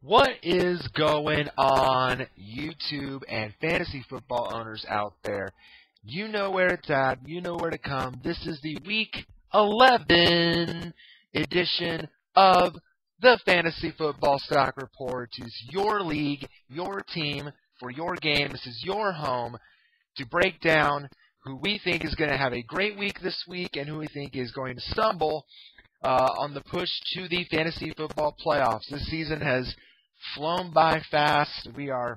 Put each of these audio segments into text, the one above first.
What is going on, YouTube and fantasy football owners out there? You know where it's at. You know where to come. This is the Week 11 edition of the Fantasy Football Stock Report. It's your league, your team, for your game. This is your home to break down who we think is going to have a great week this week and who we think is going to stumble on the push to the fantasy football playoffs. This season has flown by fast. We are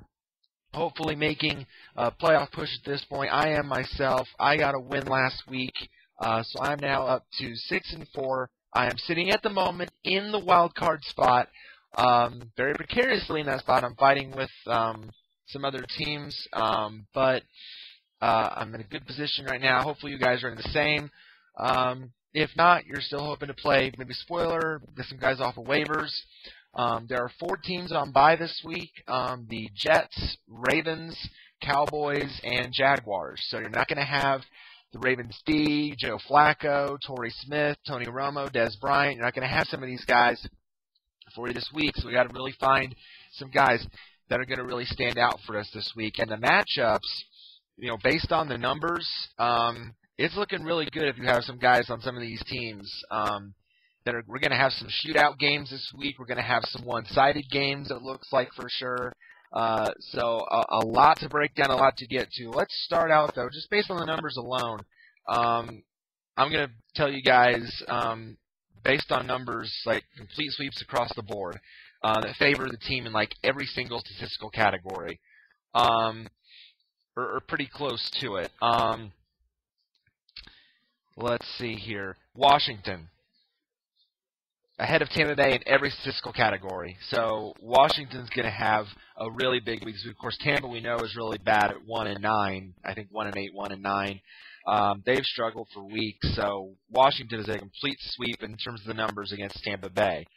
hopefully making a playoff push at this point. I am myself. I got a win last week, so I'm now up to 6-4. I am sitting at the moment in the wild card spot, very precariously in that spot. I'm fighting with some other teams, but I'm in a good position right now. Hopefully you guys are in the same. If not, you're still hoping to play maybe spoiler, get some guys off of waivers. There are 4 teams on bye this week, the Jets, Ravens, Cowboys, and Jaguars. So you're not going to have the Ravens D, Joe Flacco, Torrey Smith, Tony Romo, Des Bryant. You're not going to have some of these guys for you this week, so we got to really find some guys that are going to really stand out for us this week. And the matchups, based on the numbers, it's looking really good if you have some guys on some of these teams. We're going to have some shootout games this week. We're going to have some one-sided games, it looks like, for sure. So a lot to break down, a lot to get to. Let's start out, though, just based on the numbers alone. I'm going to tell you guys, based on numbers, like complete sweeps across the board, that favor the team in like every single statistical category, or pretty close to it. Let's see here. Washington, ahead of Tampa Bay in every statistical category. So Washington's going to have a really big week. Of course, Tampa we know is really bad at 1-9. I think 1-8, 1-9. They've struggled for weeks. So Washington is a complete sweep in terms of the numbers against Tampa Bay.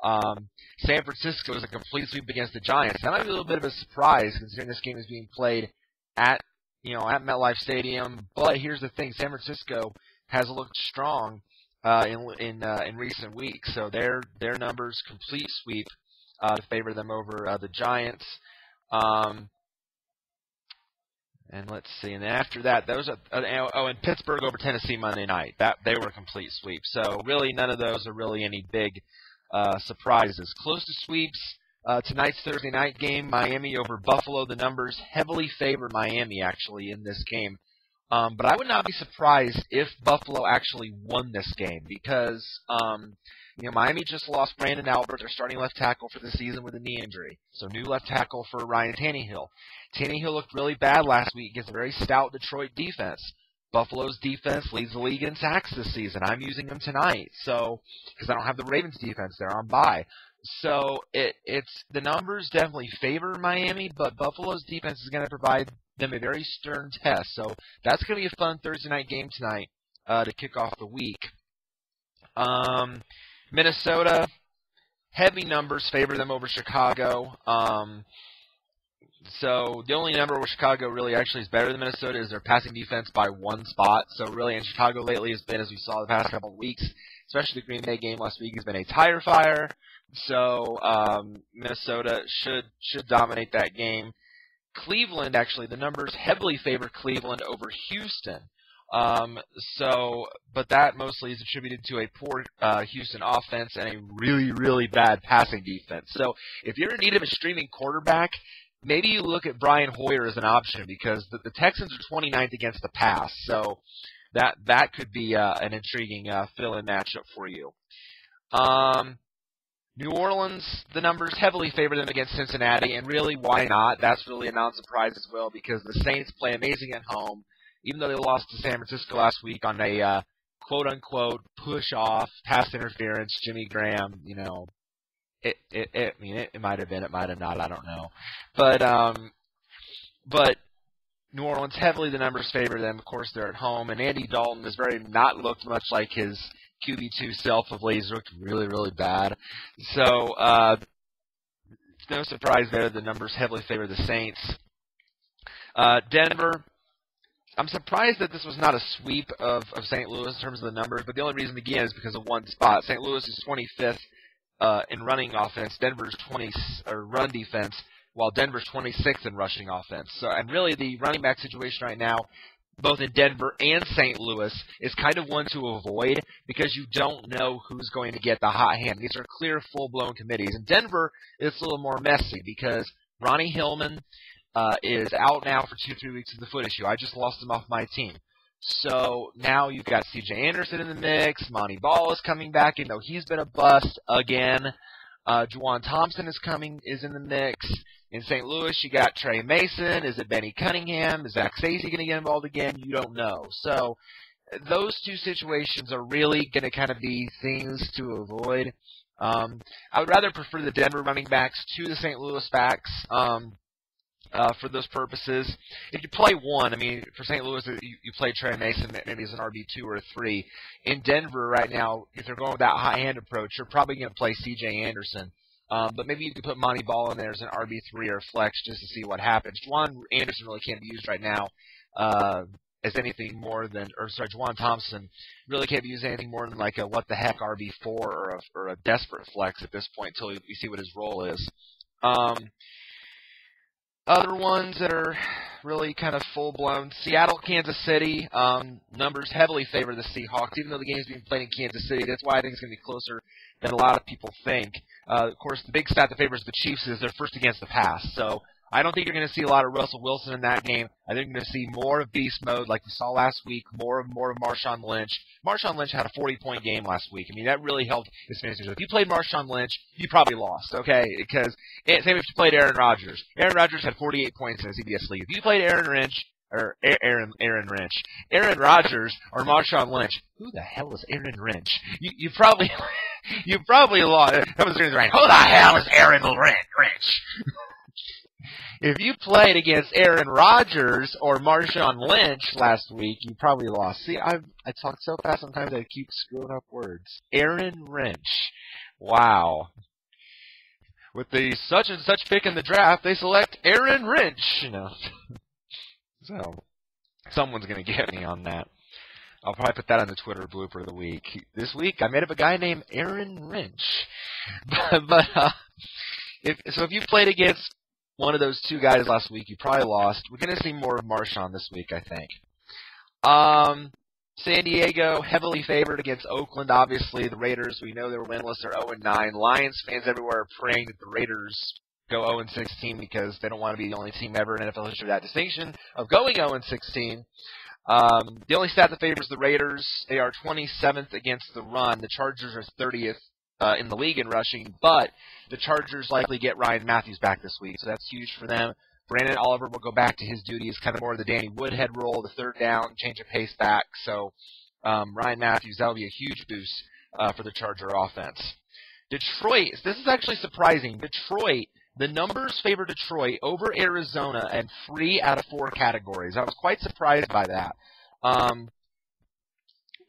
San Francisco is a complete sweep against the Giants. That might be a little bit of a surprise considering this game is being played at MetLife Stadium. But here's the thing: San Francisco has looked strong in recent weeks, so their numbers complete sweep to favor them over the Giants. And let's see, and then after that, those are and Pittsburgh over Tennessee Monday night. That they were a complete sweep. So really, none of those are really any big surprises. Close to sweeps. Tonight's Thursday night game, Miami over Buffalo. The numbers heavily favor Miami actually in this game. But I would not be surprised if Buffalo actually won this game because, Miami just lost Brandon Albert, their starting left tackle for the season with a knee injury. So new left tackle for Ryan Tannehill. Tannehill looked really bad last week against a very stout Detroit defense. Buffalo's defense leads the league in sacks this season. I'm using them tonight, because I don't have the Ravens defense there on bye. So it's the numbers definitely favor Miami, but Buffalo's defense is going to provide them a very stern test. So that's going to be a fun Thursday night game tonight to kick off the week. Minnesota, heavy numbers favor them over Chicago. So the only number where Chicago really actually is better than Minnesota is their passing defense by 1 spot. So really in Chicago lately has been, as we saw the past couple of weeks, especially the Green Bay game last week, has been a tire fire. So Minnesota should dominate that game. Cleveland, actually, the numbers heavily favor Cleveland over Houston. But that mostly is attributed to a poor Houston offense and a really, really bad passing defense. So if you're in need of a streaming quarterback, maybe you look at Brian Hoyer as an option because the Texans are 29th against the pass. So that could be an intriguing fill-in matchup for you. New Orleans, the numbers heavily favor them against Cincinnati, and really, why not? That's really a non-surprise as well because the Saints play amazing at home, even though they lost to San Francisco last week on a quote-unquote push-off, pass interference, Jimmy Graham, it might have been, it might have not, I don't know. But New Orleans, heavily the numbers favor them. Of course, they're at home, and Andy Dalton has very not looked much like his QB2 self of late. He's looked really, really bad. So, it's no surprise there. The numbers heavily favor the Saints. Denver, I'm surprised that this was not a sweep of St. Louis in terms of the numbers, but the only reason, again, is because of 1 spot. St. Louis is 25th in running offense. Denver's 20 or run defense, while Denver's 26th in rushing offense. So, and really the running back situation right now, both in Denver and St. Louis, is kind of one to avoid because you don't know who's going to get the hot hand. These are clear, full-blown committees. In Denver, it's a little more messy because Ronnie Hillman is out now for 2-3 weeks with the foot issue. I just lost him off my team. So now you've got C.J. Anderson in the mix. Monty Ball is coming back, even though he's been a bust again. Juwan Thompson is in the mix. In St. Louis, you got Trey Mason. Is it Benny Cunningham? Is Zach Stacey going to get involved again? You don't know. So those two situations are really going to kind of be things to avoid. I would rather prefer the Denver running backs to the St. Louis backs. For those purposes. If you play one, I mean, for St. Louis, you play Trey Mason maybe as an RB2 or a 3. In Denver right now, if they're going with that high hand approach, you're probably going to play C.J. Anderson. But maybe you could put Monty Ball in there as an RB3 or flex just to see what happens. Juwan Anderson really can't be used right now as anything more than, Juwan Thompson really can't be used anything more than like a what the heck RB4 or a desperate flex at this point until you see what his role is. Other ones that are really kind of full-blown, Seattle, Kansas City, numbers heavily favor the Seahawks, even though the game's being played in Kansas City. That's why I think it's going to be closer than a lot of people think. Of course, the big stat that favors the Chiefs is they're first against the pass. So I don't think you're going to see a lot of Russell Wilson in that game. I think you're going to see more of beast mode like we saw last week, more of Marshawn Lynch. Marshawn Lynch had a 40-point game last week. I mean, that really helped his fantasy. If you played Marshawn Lynch, you probably lost, okay? Because same if you played Aaron Rodgers. Aaron Rodgers had 48 points in his CBS league. If you played Aaron Rodgers or Marshawn Lynch, who the hell is Aaron Lynch? You probably lost. That was right. Who the hell is Aaron Lynch? If you played against Aaron Rodgers or Marshawn Lynch last week, you probably lost. See, I talk so fast sometimes I keep screwing up words. Aaron Lynch. Wow. With the such and such pick in the draft, they select Aaron Lynch. You know. So, someone's going to get me on that. I'll probably put that on the Twitter blooper of the week. This week, I made up a guy named Aaron Lynch. If you played against one of those two guys last week, you probably lost. We're going to see more of Marshawn this week, I think. San Diego, heavily favored against Oakland, obviously. The Raiders, we know they're winless. They're 0-9. Lions fans everywhere are praying that the Raiders go 0-16 because they don't want to be the only team ever in NFL history with that distinction of going 0-16. The only stat that favors the Raiders, they are 27th against the run. The Chargers are 30th in the league in rushing, but the Chargers likely get Ryan Matthews back this week, so that's huge for them. Brandon Oliver will go back to his duties, kind of more of the Danny Woodhead role, the third down, change of pace back. So Ryan Matthews, that'll be a huge boost for the Charger offense. Detroit, this is actually surprising. Detroit, the numbers favor Detroit over Arizona in 3 out of 4 categories. I was quite surprised by that.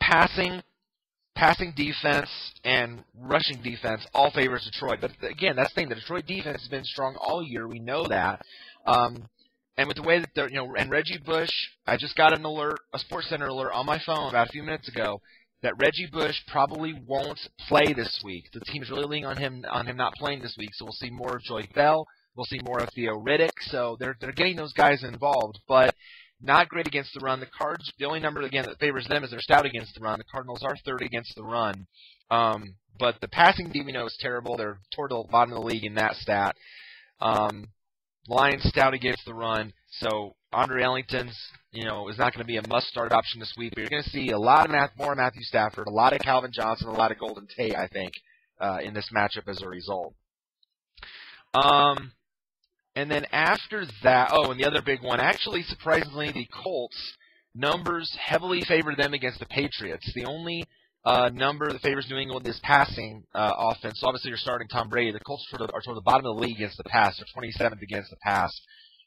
Passing defense and rushing defense all favors Detroit. But again, that's the thing. The Detroit defense has been strong all year. We know that. And with the way that they're, and Reggie Bush, I just got an alert, a SportsCenter alert on my phone about a few minutes ago that Reggie Bush probably won't play this week. The team's really leaning on him not playing this week. So we'll see more of Joy Bell. We'll see more of Theo Riddick. So they're getting those guys involved, but not great against the run. The Cards, the only number, again, that favors them is they're stout against the run. The Cardinals are third against the run. But the passing D we know is terrible. They're toward the bottom of the league in that stat. Lions stout against the run. So Andre Ellington's, is not going to be a must-start option this week. But you're going to see a lot of more Matthew Stafford, a lot of Calvin Johnson, a lot of Golden Tate, I think, in this matchup as a result. And then after that, and the other big one, actually, surprisingly, the Colts, numbers heavily favor them against the Patriots. The only number that favors New England is passing offense. So obviously, you're starting Tom Brady. The Colts are toward the bottom of the league against the pass. They're 27th against the pass.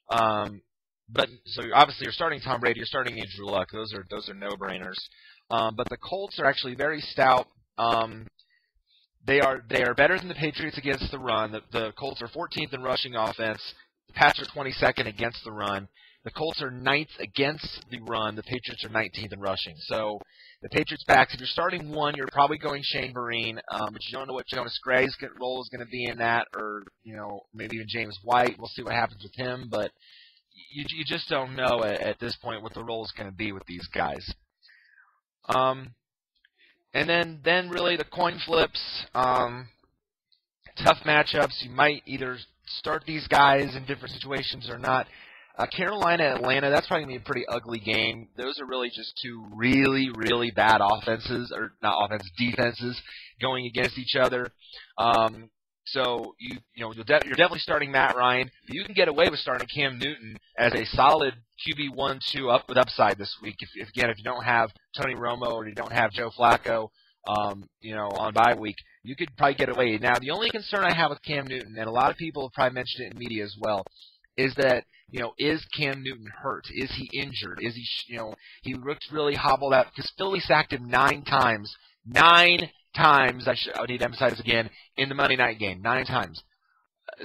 So obviously, you're starting Tom Brady. You're starting Andrew Luck. Those are no-brainers. But the Colts are actually very stout. They are better than the Patriots against the run. The Colts are 14th in rushing offense. The Pats are 22nd against the run. The Colts are 9th against the run. The Patriots are 19th in rushing. So the Patriots backs, if you're starting one, you're probably going Shane Vereen, but you don't know what Jonas Gray's role is going to be in that, or maybe even James White. We'll see what happens with him, but you just don't know at this point what the role is going to be with these guys. And then really the coin flips, tough matchups. You might either start these guys in different situations or not. Carolina, Atlanta, that's probably going to be a pretty ugly game. Those are really just two really, really bad offenses, or not offenses, defenses going against each other. So you're definitely starting Matt Ryan. But you can get away with starting Cam Newton as a solid QB 1-2 up with upside this week. If you don't have Tony Romo or you don't have Joe Flacco, on bye week, you could probably get away. Now, the only concern I have with Cam Newton, and a lot of people have probably mentioned it in media as well, is that is Cam Newton hurt? Is he injured? Is he he looked really hobbled out because Philly sacked him 9 times. 9 times, I need to emphasize again, in the Monday night game. 9 times.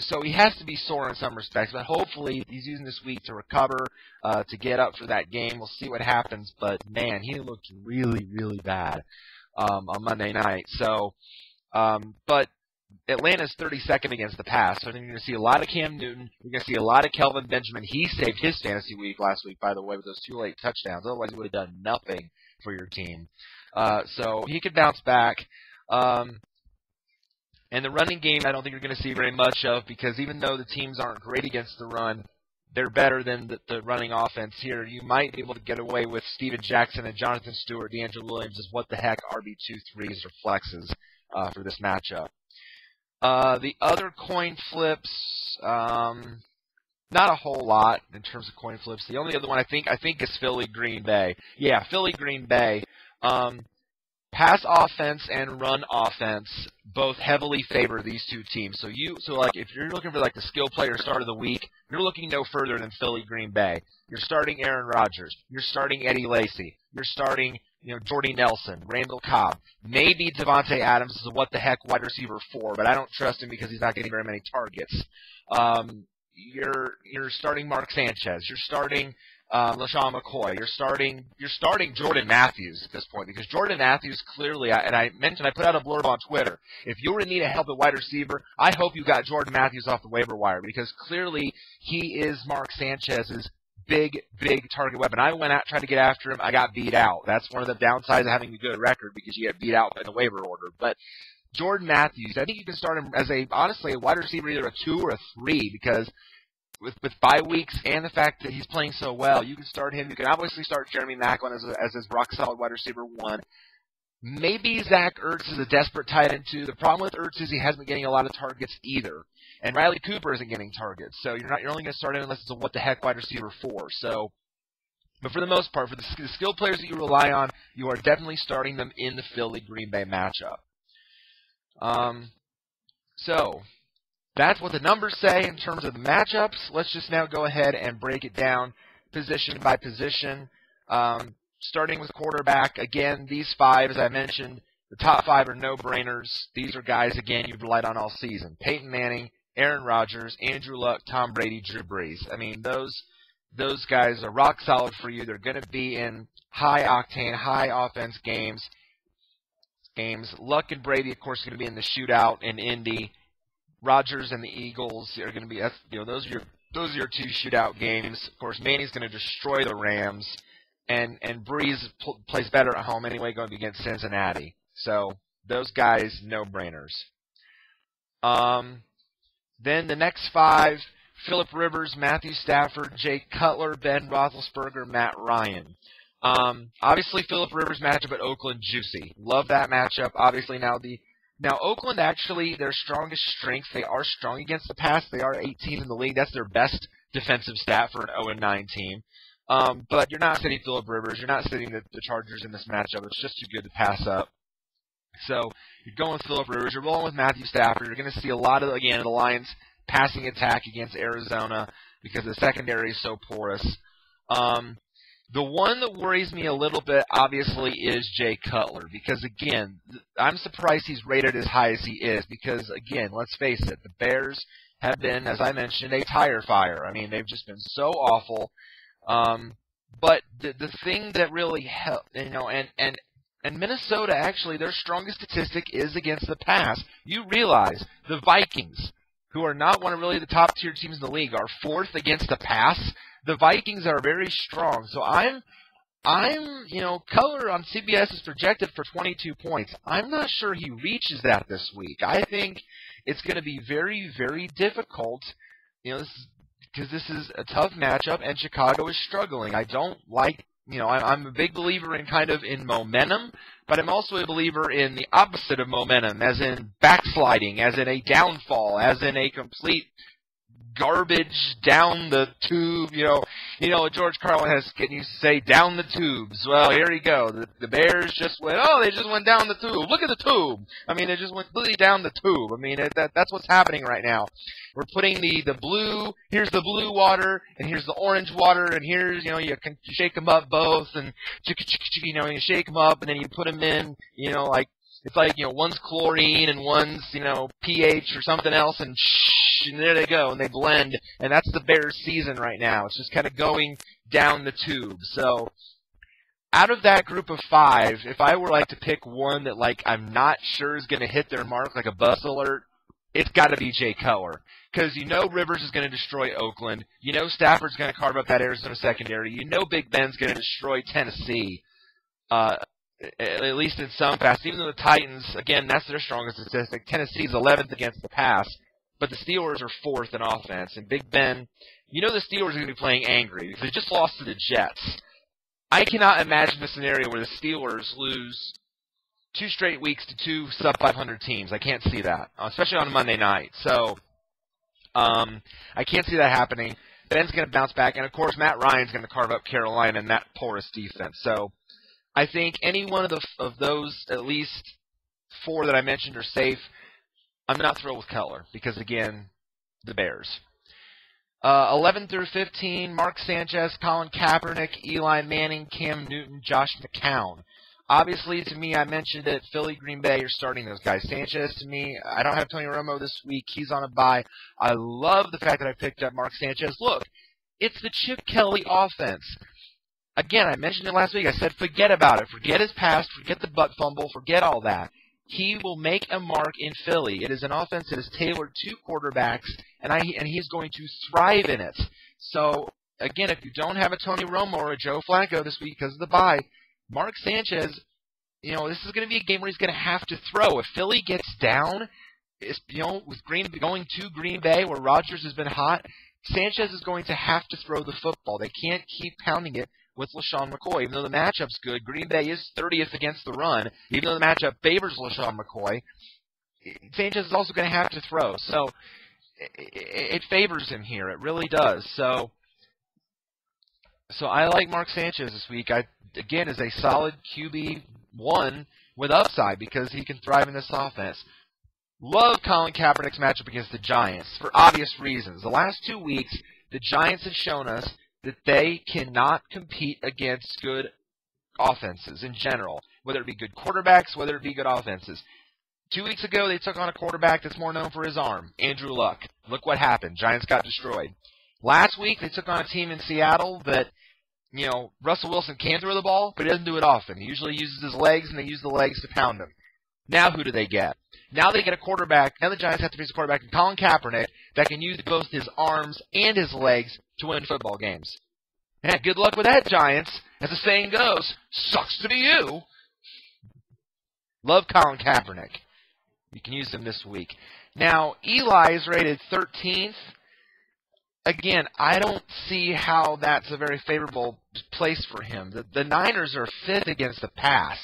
So he has to be sore in some respects, but hopefully he's using this week to recover, to get up for that game. We'll see what happens, but man, he looked really, really bad on Monday night. So, but Atlanta's 32nd against the pass, so I think you're going to see a lot of Cam Newton. You're going to see a lot of Kelvin Benjamin. He saved his fantasy week last week, by the way, with those 2 late touchdowns. Otherwise, he would have done nothing for your team. So he could bounce back. And the running game, I don't think you're going to see very much of, because even though the teams aren't great against the run, they're better than the running offense here. You might be able to get away with Steven Jackson and Jonathan Stewart, D'Angelo Williams as what the heck RB2-3s or flexes for this matchup. The other coin flips, not a whole lot in terms of coin flips. The only other one I think is Philly-Green Bay. Yeah, Philly-Green Bay. Pass offense and run offense both heavily favor these two teams. So like if you're looking for like the skill player start of the week, you're looking no further than Philly-Green Bay. You're starting Aaron Rodgers. You're starting Eddie Lacy. You're starting Jordy Nelson, Randall Cobb. Maybe Devontae Adams is a what the heck wide receiver 4, but I don't trust him because he's not getting very many targets. You're starting Mark Sanchez. You're starting LaShawn McCoy. You're starting Jordan Matthews at this point, because Jordan Matthews clearly, I put out a blurb on Twitter. If you were in need of help at wide receiver, I hope you got Jordan Matthews off the waiver wire, because clearly he is Mark Sanchez's big target weapon. I went out, tried to get after him. I got beat out. That's one of the downsides of having a good record, because you get beat out in the waiver order. But Jordan Matthews, I think you can start him as honestly a wide receiver, either a 2 or a 3, because with bye weeks and the fact that he's playing so well, you can start him. You can obviously start Jeremy Maclin as his rock solid wide receiver 1. Maybe Zach Ertz is a desperate tight end 2. The problem with Ertz is he hasn't been getting a lot of targets either, and Riley Cooper isn't getting targets. So you're only going to start him unless it's a what the heck wide receiver 4. So, but for the most part, for the skill players that you rely on, you are definitely starting them in the Philly-Green Bay matchup. So that's what the numbers say in terms of the matchups. Let's just now go ahead and break it down position by position. Starting with quarterback, again, these 5, as I mentioned, the top 5 are no-brainers. These are guys, again, you've relied on all season. Peyton Manning, Aaron Rodgers, Andrew Luck, Tom Brady, Drew Brees. I mean, those guys are rock solid for you. They're going to be in high-octane, high-offense games. Luck and Brady, of course, are going to be in the shootout in Indy. Rodgers and the Eagles are going to be, those are your 2 shootout games. Of course, Manning's going to destroy the Rams, and Breeze plays better at home anyway, going to be against Cincinnati. So those guys, no-brainers. Then the next 5: Phillip Rivers, Matthew Stafford, Jay Cutler, Ben Roethlisberger, Matt Ryan. Obviously, Phillip Rivers matchup at Oakland, juicy. Love that matchup. Obviously, now Oakland, actually, their strongest strength, they are strong against the pass. They are 18th in the league. That's their best defensive stat for an 0-9 team. But you're not sitting Phillip Rivers. You're not sitting the Chargers in this matchup. It's just too good to pass up. So you're going with Phillip Rivers. You're rolling with Matthew Stafford. You're going to see a lot of, again, the Lions passing attack against Arizona because the secondary is so porous. The one that worries me a little bit, obviously, is Jay Cutler, because, again, I'm surprised he's rated as high as he is because, again, let's face it, the Bears have been, as I mentioned, a tire fire. I mean, they've just been so awful. But the thing that really helped, and Minnesota, actually, their strongest statistic is against the pass. You realize the Vikings, who are not one of really the top tier teams in the league, are fourth against the pass. The Vikings are very strong. So Color on CBS is projected for 22 points. I'm not sure he reaches that this week. I think it's going to be very, very difficult, because this is a tough matchup, and Chicago is struggling. I don't like, I'm a big believer in momentum, but I'm also a believer in the opposite of momentum, as in backsliding, as in a downfall, as in a complete garbage down the tube. George Carlin can you say down the tubes? Well, here you go. The Bears just went down the tube. Look at the tube. I mean, it just went completely down the tube. I mean, that's what's happening right now. We're putting the blue, here's the blue water, and here's the orange water, and here's, you can shake them up both, and, you shake them up, and then you put them in, it's like, one's chlorine and one's, pH or something else, and there they go, and they blend, and that's the Bears' season right now. It's just kind of going down the tube. So, out of that group of 5, if I were to pick one that I'm not sure is going to hit their mark like a bus alert, it's got to be Jay Cutler. Because Rivers is going to destroy Oakland. Stafford's going to carve up that Arizona secondary. Big Ben's going to destroy Tennessee. At least in some pass. Even though the Titans, again, that's their strongest statistic. Tennessee's 11th against the pass. But the Steelers are 4th in offense. And Big Ben, the Steelers are going to be playing angry because they just lost to the Jets. I cannot imagine a scenario where the Steelers lose 2 straight weeks to 2 sub-500 teams. I can't see that, especially on a Monday night. So, I can't see that happening. Ben's going to bounce back. And, of course, Matt Ryan's going to carve up Carolina in that porous defense. So, I think any one of those, at least 4 that I mentioned, are safe. I'm not thrilled with Cutler because, again, the Bears. 11 through 15, Mark Sanchez, Colin Kaepernick, Eli Manning, Cam Newton, Josh McCown. Obviously, to me, I mentioned it, Philly, Green Bay are starting those guys. Sanchez, to me, I don't have Tony Romo this week. He's on a bye. I love the fact that I picked up Mark Sanchez. Look, it's the Chip Kelly offense. Again, I mentioned it last week. I said forget about it. Forget his past. Forget the butt fumble. Forget all that. He will make a mark in Philly. It is an offense that is tailored to quarterbacks, and he's going to thrive in it. So, again, if you don't have a Tony Romo or a Joe Flacco this week because of the bye, Mark Sanchez, this is going to be a game where he's going to have to throw. If Philly gets down, with going to Green Bay where Rodgers has been hot, Sanchez is going to have to throw the football. They can't keep pounding it with LaShawn McCoy. Even though the matchup's good, Green Bay is 30th against the run. Even though the matchup favors LaShawn McCoy, Sanchez is also going to have to throw. So it favors him here. It really does. So I like Mark Sanchez this week. Again, is a solid QB1 with upside because he can thrive in this offense. Love Colin Kaepernick's matchup against the Giants for obvious reasons. The last 2 weeks, the Giants have shown us that they cannot compete against good offenses in general, whether it be good quarterbacks, whether it be good offenses. 2 weeks ago, they took on a quarterback that's more known for his arm, Andrew Luck. Look what happened. Giants got destroyed. Last week, they took on a team in Seattle that, Russell Wilson can throw the ball, but he doesn't do it often. He usually uses his legs, and they use the legs to pound him. Now who do they get? Now they get a quarterback. Now the Giants have to face a quarterback in Colin Kaepernick that can use both his arms and his legs to win football games. Yeah, good luck with that, Giants. As the saying goes, sucks to be you. Love Colin Kaepernick. You can use him this week. Now, Eli is rated 13th. Again, I don't see how that's a very favorable place for him. The Niners are 5th against the pass.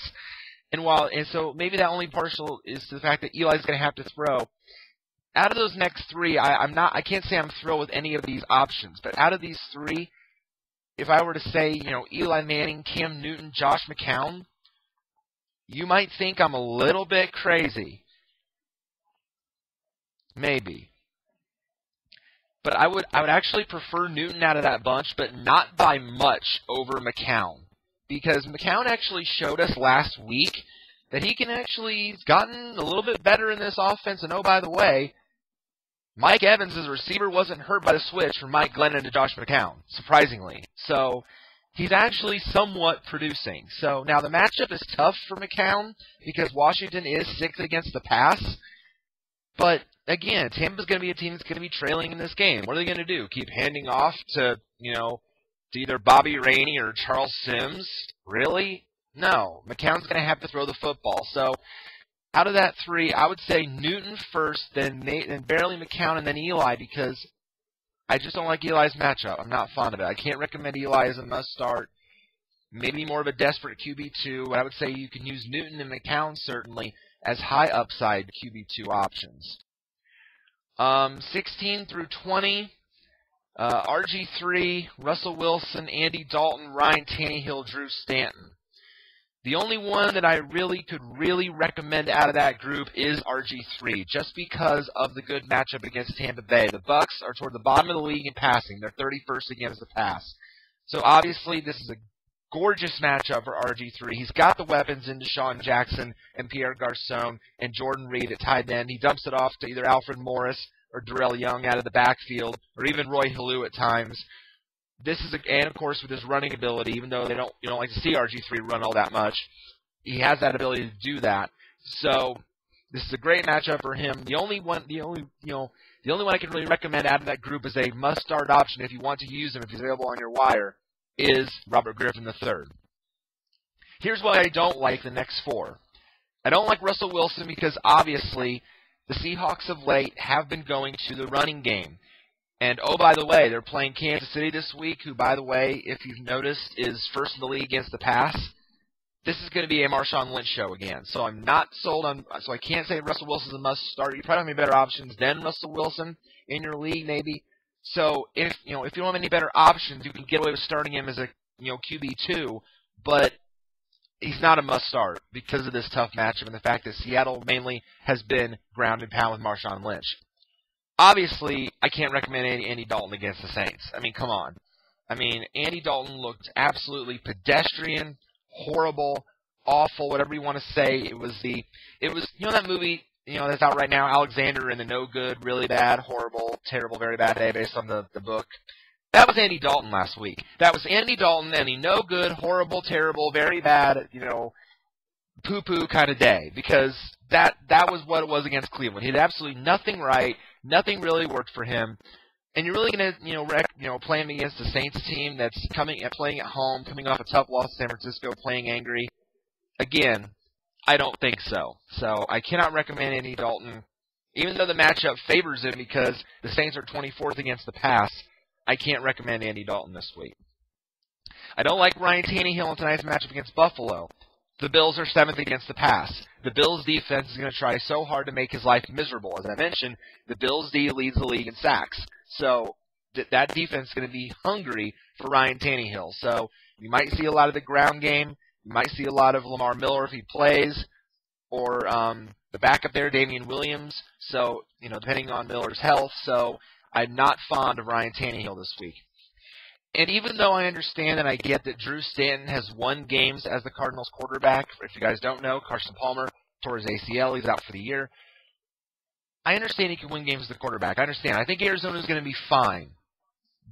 And so maybe that only partial is to the fact that Eli's going to have to throw. Out of those next 3, I can't say I'm thrilled with any of these options. But out of these 3, if I were to say, Eli Manning, Cam Newton, Josh McCown, you might think I'm a little bit crazy. Maybe. But I would actually prefer Newton out of that bunch, but not by much over McCown. Because McCown actually showed us last week that he's gotten a little bit better in this offense. And oh, by the way, Mike Evans as a receiver wasn't hurt by the switch from Mike Glennon to Josh McCown, surprisingly. So he's actually somewhat producing. So now the matchup is tough for McCown because Washington is sixth against the pass. But again, Tampa's going to be a team that's going to be trailing in this game. What are they going to do? Keep handing off to, to either Bobby Rainey or Charles Sims? Really? No. McCown's going to have to throw the football. So out of that three, I would say Newton first, then barely McCown, and then Eli, because I just don't like Eli's matchup. I'm not fond of it. I can't recommend Eli as a must-start. Maybe more of a desperate QB2, but I would say you can use Newton and McCown certainly as high upside QB2 options. 16 through 20, RG3, Russell Wilson, Andy Dalton, Ryan Tannehill, Drew Stanton. The only one that I could really recommend out of that group is RG3, just because of the good matchup against Tampa Bay. The Bucs are toward the bottom of the league in passing. They're 31st against the pass. So obviously this is a gorgeous matchup for RG3. He's got the weapons in Deshaun Jackson and Pierre Garçon and Jordan Reed at tight end. He dumps it off to either Alfred Morris or Darrell Young out of the backfield, or even Roy Halou at times. And of course with his running ability, even though you don't like to see RG3 run all that much, he has that ability to do that. So this is a great matchup for him. The only one I can really recommend out of that group as a must-start option if you want to use him, if he's available on your wire, is Robert Griffin III. Here's why I don't like the next four. I don't like Russell Wilson because obviously the Seahawks of late have been going to the running game. And, oh, by the way, they're playing Kansas City this week, who, by the way, if you've noticed, is first in the league against the pass. This is going to be a Marshawn Lynch show again. So I'm not sold on – so I can't say Russell Wilson's a must-start. You probably don't have any better options than Russell Wilson in your league, maybe. So if you don't have any better options, you can get away with starting him as a QB2, but he's not a must-start because of this tough matchup and the fact that Seattle mainly has been ground and pound with Marshawn Lynch. Obviously, I can't recommend Andy Dalton against the Saints. I mean, come on. I mean, Andy Dalton looked absolutely pedestrian, horrible, awful, whatever you want to say. It was that movie, that's out right now, Alexander and the No Good, Really Bad, Horrible, Terrible, Very Bad Day, based on the book. That was Andy Dalton last week. That was Andy Dalton and the No Good, Horrible, Terrible, Very Bad, poo-poo kind of day, because that was what it was against Cleveland. He had absolutely nothing right. Nothing really worked for him. And you're really going to, play him against the Saints team that's playing at home, coming off a tough loss to San Francisco, playing angry. Again, I don't think so. So I cannot recommend Andy Dalton. Even though the matchup favors him because the Saints are 24th against the pass, I can't recommend Andy Dalton this week. I don't like Ryan Tannehill in tonight's matchup against Buffalo. The Bills are 7th against the pass. The Bills' defense is going to try so hard to make his life miserable. As I mentioned, the Bills' D leads the league in sacks. So that defense is going to be hungry for Ryan Tannehill. So you might see a lot of the ground game. You might see a lot of Lamar Miller if he plays, or the backup there, Damian Williams. So, depending on Miller's health. So I'm not fond of Ryan Tannehill this week. And even though I understand and I get that Drew Stanton has won games as the Cardinals quarterback, if you guys don't know, Carson Palmer tore his ACL, he's out for the year. I understand he can win games as the quarterback. I understand. I think Arizona's going to be fine.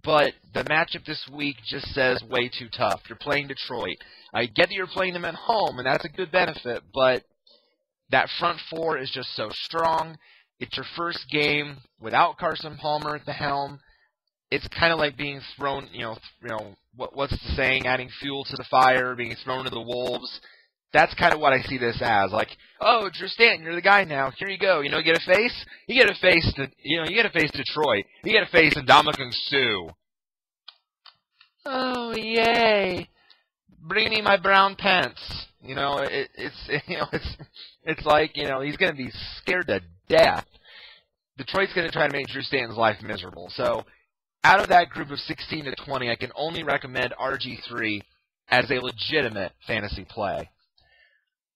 But the matchup this week just says way too tough. You're playing Detroit. I get that you're playing them at home, and that's a good benefit, but that front four is just so strong. It's your first game without Carson Palmer at the helm. It's kind of like being thrown, what's the saying, adding fuel to the fire, being thrown to the wolves. That's kind of what I see this as. Like, oh, Drew Stanton, you're the guy now. Here you go. You get a face? You get a face to, you get a face Detroit. You get a face Ndamukong Suh. Oh, yay. Bring me my brown pants. It's like, he's going to be scared to death. Detroit's going to try to make Drew Stanton's life miserable. So, out of that group of 16 to 20, I can only recommend RG3 as a legitimate fantasy play.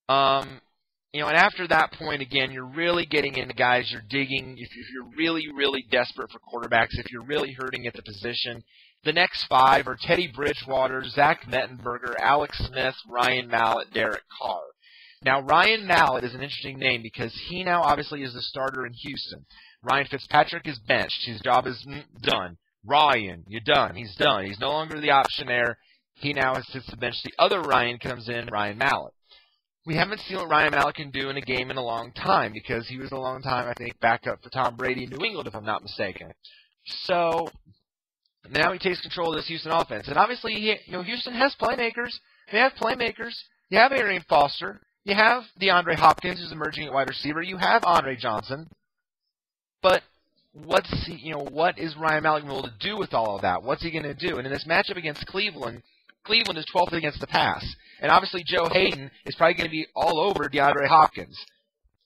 And after that point, again, you're really getting into guys you're digging. If you're really, really desperate for quarterbacks, if you're really hurting at the position, the next five are Teddy Bridgewater, Zach Mettenberger, Alex Smith, Ryan Mallett, Derek Carr. Now, Ryan Mallett is an interesting name because he now obviously is the starter in Houston. Ryan Fitzpatrick is benched. His job is done. Ryan, you're done. He's done. He's no longer the option there. He now sits the bench. The other Ryan comes in, Ryan Mallett. We haven't seen what Ryan Mallett can do in a game in a long time because he was a long time, I think, backup for Tom Brady in New England, if I'm not mistaken. So now he takes control of this Houston offense. And obviously, Houston has playmakers. They have playmakers. You have Arian Foster. You have DeAndre Hopkins, who's emerging at wide receiver. You have Andre Johnson. But what is Ryan Mallett able to do with all of that? What's he going to do? And in this matchup against Cleveland is 12th against the pass. And obviously Joe Hayden is probably going to be all over DeAndre Hopkins.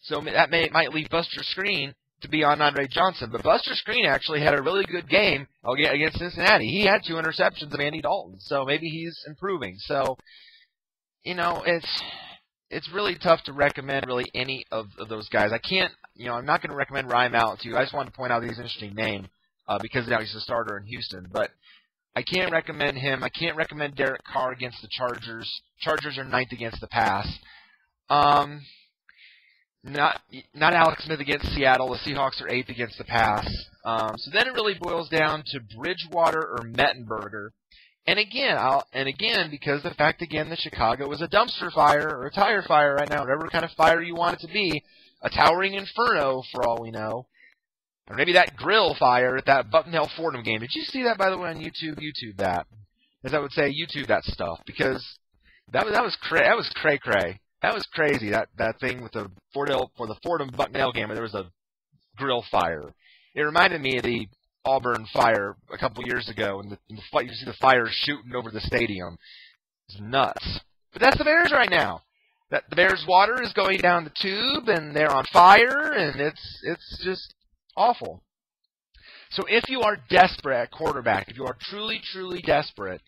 So that might leave Buster Skrine to be on Andre Johnson. But Buster Skrine actually had a really good game against Cincinnati. He had 2 interceptions of Andy Dalton. So maybe he's improving. So, it's really tough to recommend really any of those guys. I can't, I'm not going to recommend Ryan Mallett to you. I just wanted to point out he's an interesting name because now he's a starter in Houston. But I can't recommend him. I can't recommend Derek Carr against the Chargers. Chargers are 9th against the pass. Not Alex Smith against Seattle. The Seahawks are 8th against the pass. So then it really boils down to Bridgewater or Mettenberger. And again, because the fact that Chicago is a dumpster fire or a tire fire right now, whatever kind of fire you want it to be, a towering inferno for all we know. Or maybe that grill fire at that Bucknell-Fordham game. Did you see that, by the way, on YouTube? YouTube that. As I would say, YouTube that stuff. Because that was cray-cray. That was crazy, that thing with the Fordham-Bucknell game where there was a grill fire. It reminded me of the Auburn fire a couple years ago, and you see the fire shooting over the stadium. It's nuts. But that's the Bears right now. The Bears' water is going down the tube, and they're on fire, and it's just awful. So if you are desperate at quarterback, if you are truly, truly desperate,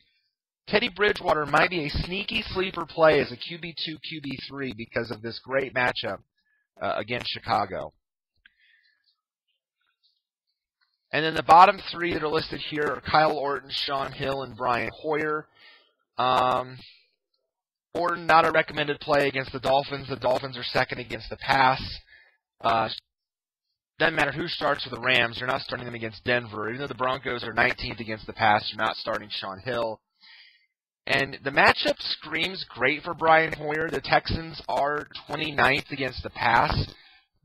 Teddy Bridgewater might be a sneaky sleeper play as a QB2, QB3 because of this great matchup against Chicago. And then the bottom 3 that are listed here are Kyle Orton, Sean Hill, and Brian Hoyer. Orton, not a recommended play against the Dolphins. The Dolphins are 2nd against the pass. Doesn't matter who starts for the Rams. You're not starting them against Denver. Even though the Broncos are 19th against the pass, you're not starting Sean Hill. And the matchup screams great for Brian Hoyer. The Texans are 29th against the pass.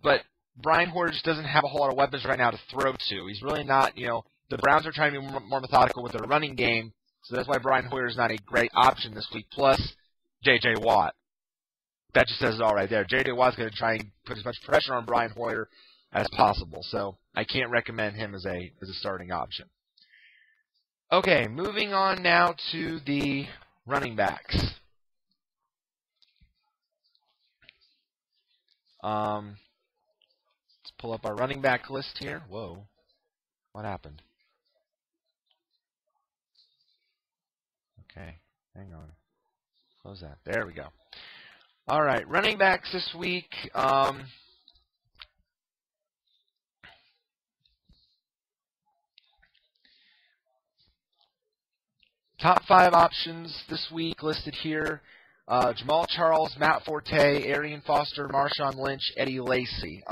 But Brian Hoyer just doesn't have a whole lot of weapons right now to throw to. He's really not, the Browns are trying to be more methodical with their running game, so that's why Brian Hoyer is not a great option this week. Plus, J.J. Watt. That just says it all right there. J.J. Watt's going to try and put as much pressure on Brian Hoyer as possible, so I can't recommend him as a starting option. Okay, moving on now to the running backs. Let's pull up our running back list here. Whoa. What happened? Okay. Hang on. Close that. There we go. All right. Running backs this week. Top 5 options this week listed here. Jamal Charles, Matt Forte, Arian Foster, Marshawn Lynch, Eddie Lacy.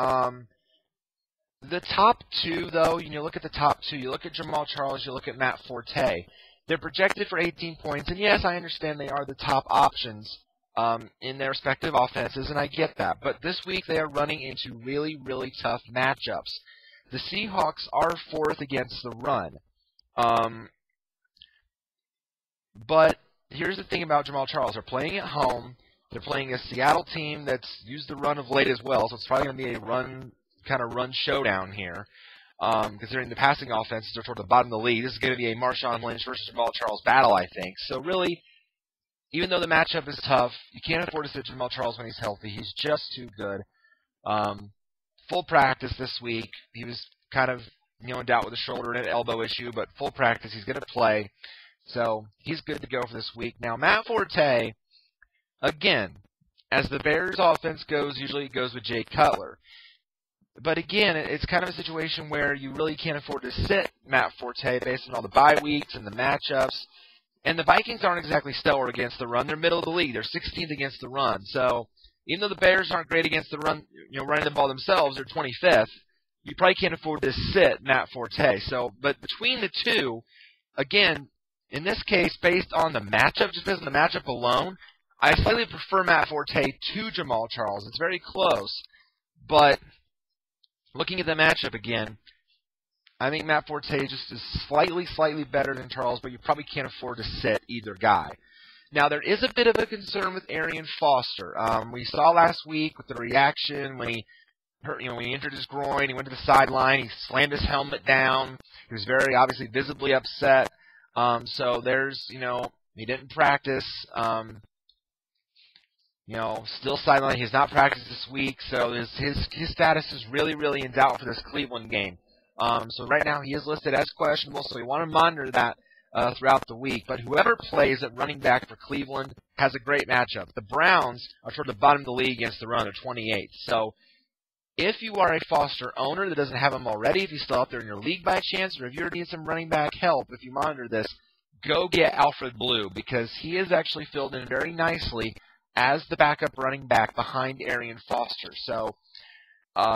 The top 2, though, you look at the top 2. You look at Jamal Charles, you look at Matt Forte. They're projected for 18 points, and yes, I understand they are the top options in their respective offenses, and I get that. But this week they are running into really, really tough matchups. The Seahawks are 4th against the run. But here's the thing about Jamal Charles. They're playing at home. They're playing a Seattle team that's used the run of late as well, so it's probably going to be a run showdown here. Considering the passing offenses are toward the bottom of the league, this is going to be a Marshawn Lynch versus Jamal Charles battle, I think. So really, even though the matchup is tough, you can't afford to sit Jamal Charles when he's healthy. He's just too good. Full practice this week. He was kind of in doubt with a shoulder and an elbow issue, but full practice, he's going to play. So he's good to go for this week. Now, Matt Forte, again, as the Bears' offense goes, usually it goes with Jay Cutler. But again, it's kind of a situation where you really can't afford to sit Matt Forte based on all the bye weeks and the matchups. And the Vikings aren't exactly stellar against the run. They're middle of the league. They're 16th against the run. So even though the Bears aren't great against the run, running the ball themselves, they're 25th. you probably can't afford to sit Matt Forte. So, but between the two, again, in this case, based on the matchup, just based on the matchup alone, I slightly prefer Matt Forte to Jamal Charles. It's very close, but looking at the matchup again, I think Matt Forte just is slightly better than Charles, but you probably can't afford to sit either guy. Now, there is a bit of a concern with Arian Foster. We saw last week with the reaction when he hurt, when he injured his groin, he went to the sideline, he slammed his helmet down. He was very obviously visibly upset. So there's, he didn't practice. Still sidelined. He has not practiced this week, so his status is really in doubt for this Cleveland game. So right now he is listed as questionable, so we want to monitor that throughout the week. But whoever plays at running back for Cleveland has a great matchup. The Browns are toward the bottom of the league against the run. They're 28th. So if you are a Foster owner that doesn't have him already, if he's still out there in your league by chance, or if you need some running back help, if you monitor this, go get Alfred Blue, because he is actually filled in very nicely as the backup running back behind Arian Foster. So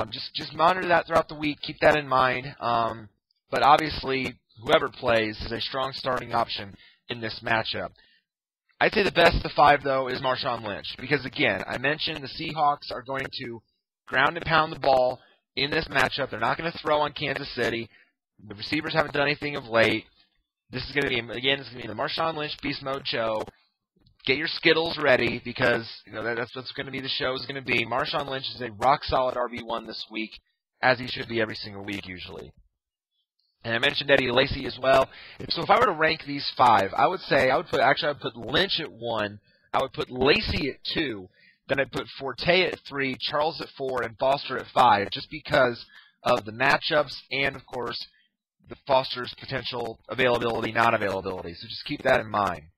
just monitor that throughout the week. Keep that in mind. But obviously, whoever plays is a strong starting option in this matchup. I'd say the best of the five, though, is Marshawn Lynch, because, again, I mentioned the Seahawks are going to ground and pound the ball in this matchup. They're not going to throw on Kansas City. The receivers haven't done anything of late. This is going to be, again, this is going to be the Marshawn Lynch Beast Mode show. Get your Skittles ready, because that's what's going to be the show is going to be. Marshawn Lynch is a rock-solid RB1 this week, as he should be every single week usually. And I mentioned Eddie Lacy as well. So if I were to rank these five, I would put Lynch at 1, I would put Lacy at 2, then I'd put Forte at 3, Charles at 4, and Foster at 5, just because of the matchups and, of course, the Foster's potential availability, not availability. So just keep that in mind.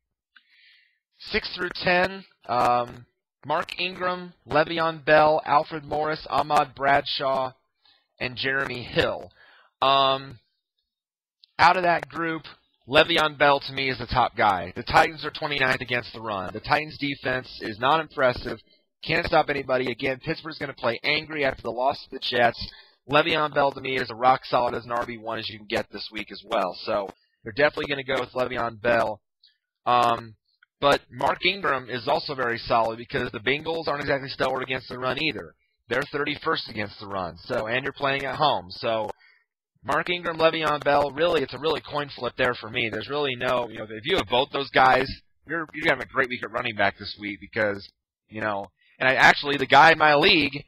6 through 10, Mark Ingram, Le'Veon Bell, Alfred Morris, Ahmad Bradshaw, and Jeremy Hill. Out of that group, Le'Veon Bell to me is the top guy. The Titans are 29th against the run. The Titans defense is not impressive. Can't stop anybody. Again, Pittsburgh's going to play angry after the loss to the Jets. Le'Veon Bell to me is a rock solid as an RB1 as you can get this week as well. So they're definitely going to go with Le'Veon Bell. But Mark Ingram is also very solid because the Bengals aren't exactly stellar against the run either. They're 31st against the run. And you're playing at home. So Mark Ingram, Le'Veon Bell, really, it's a really coin flip there for me. There's really no, if you have both those guys, you're having a great week at running back this week because, the guy in my league,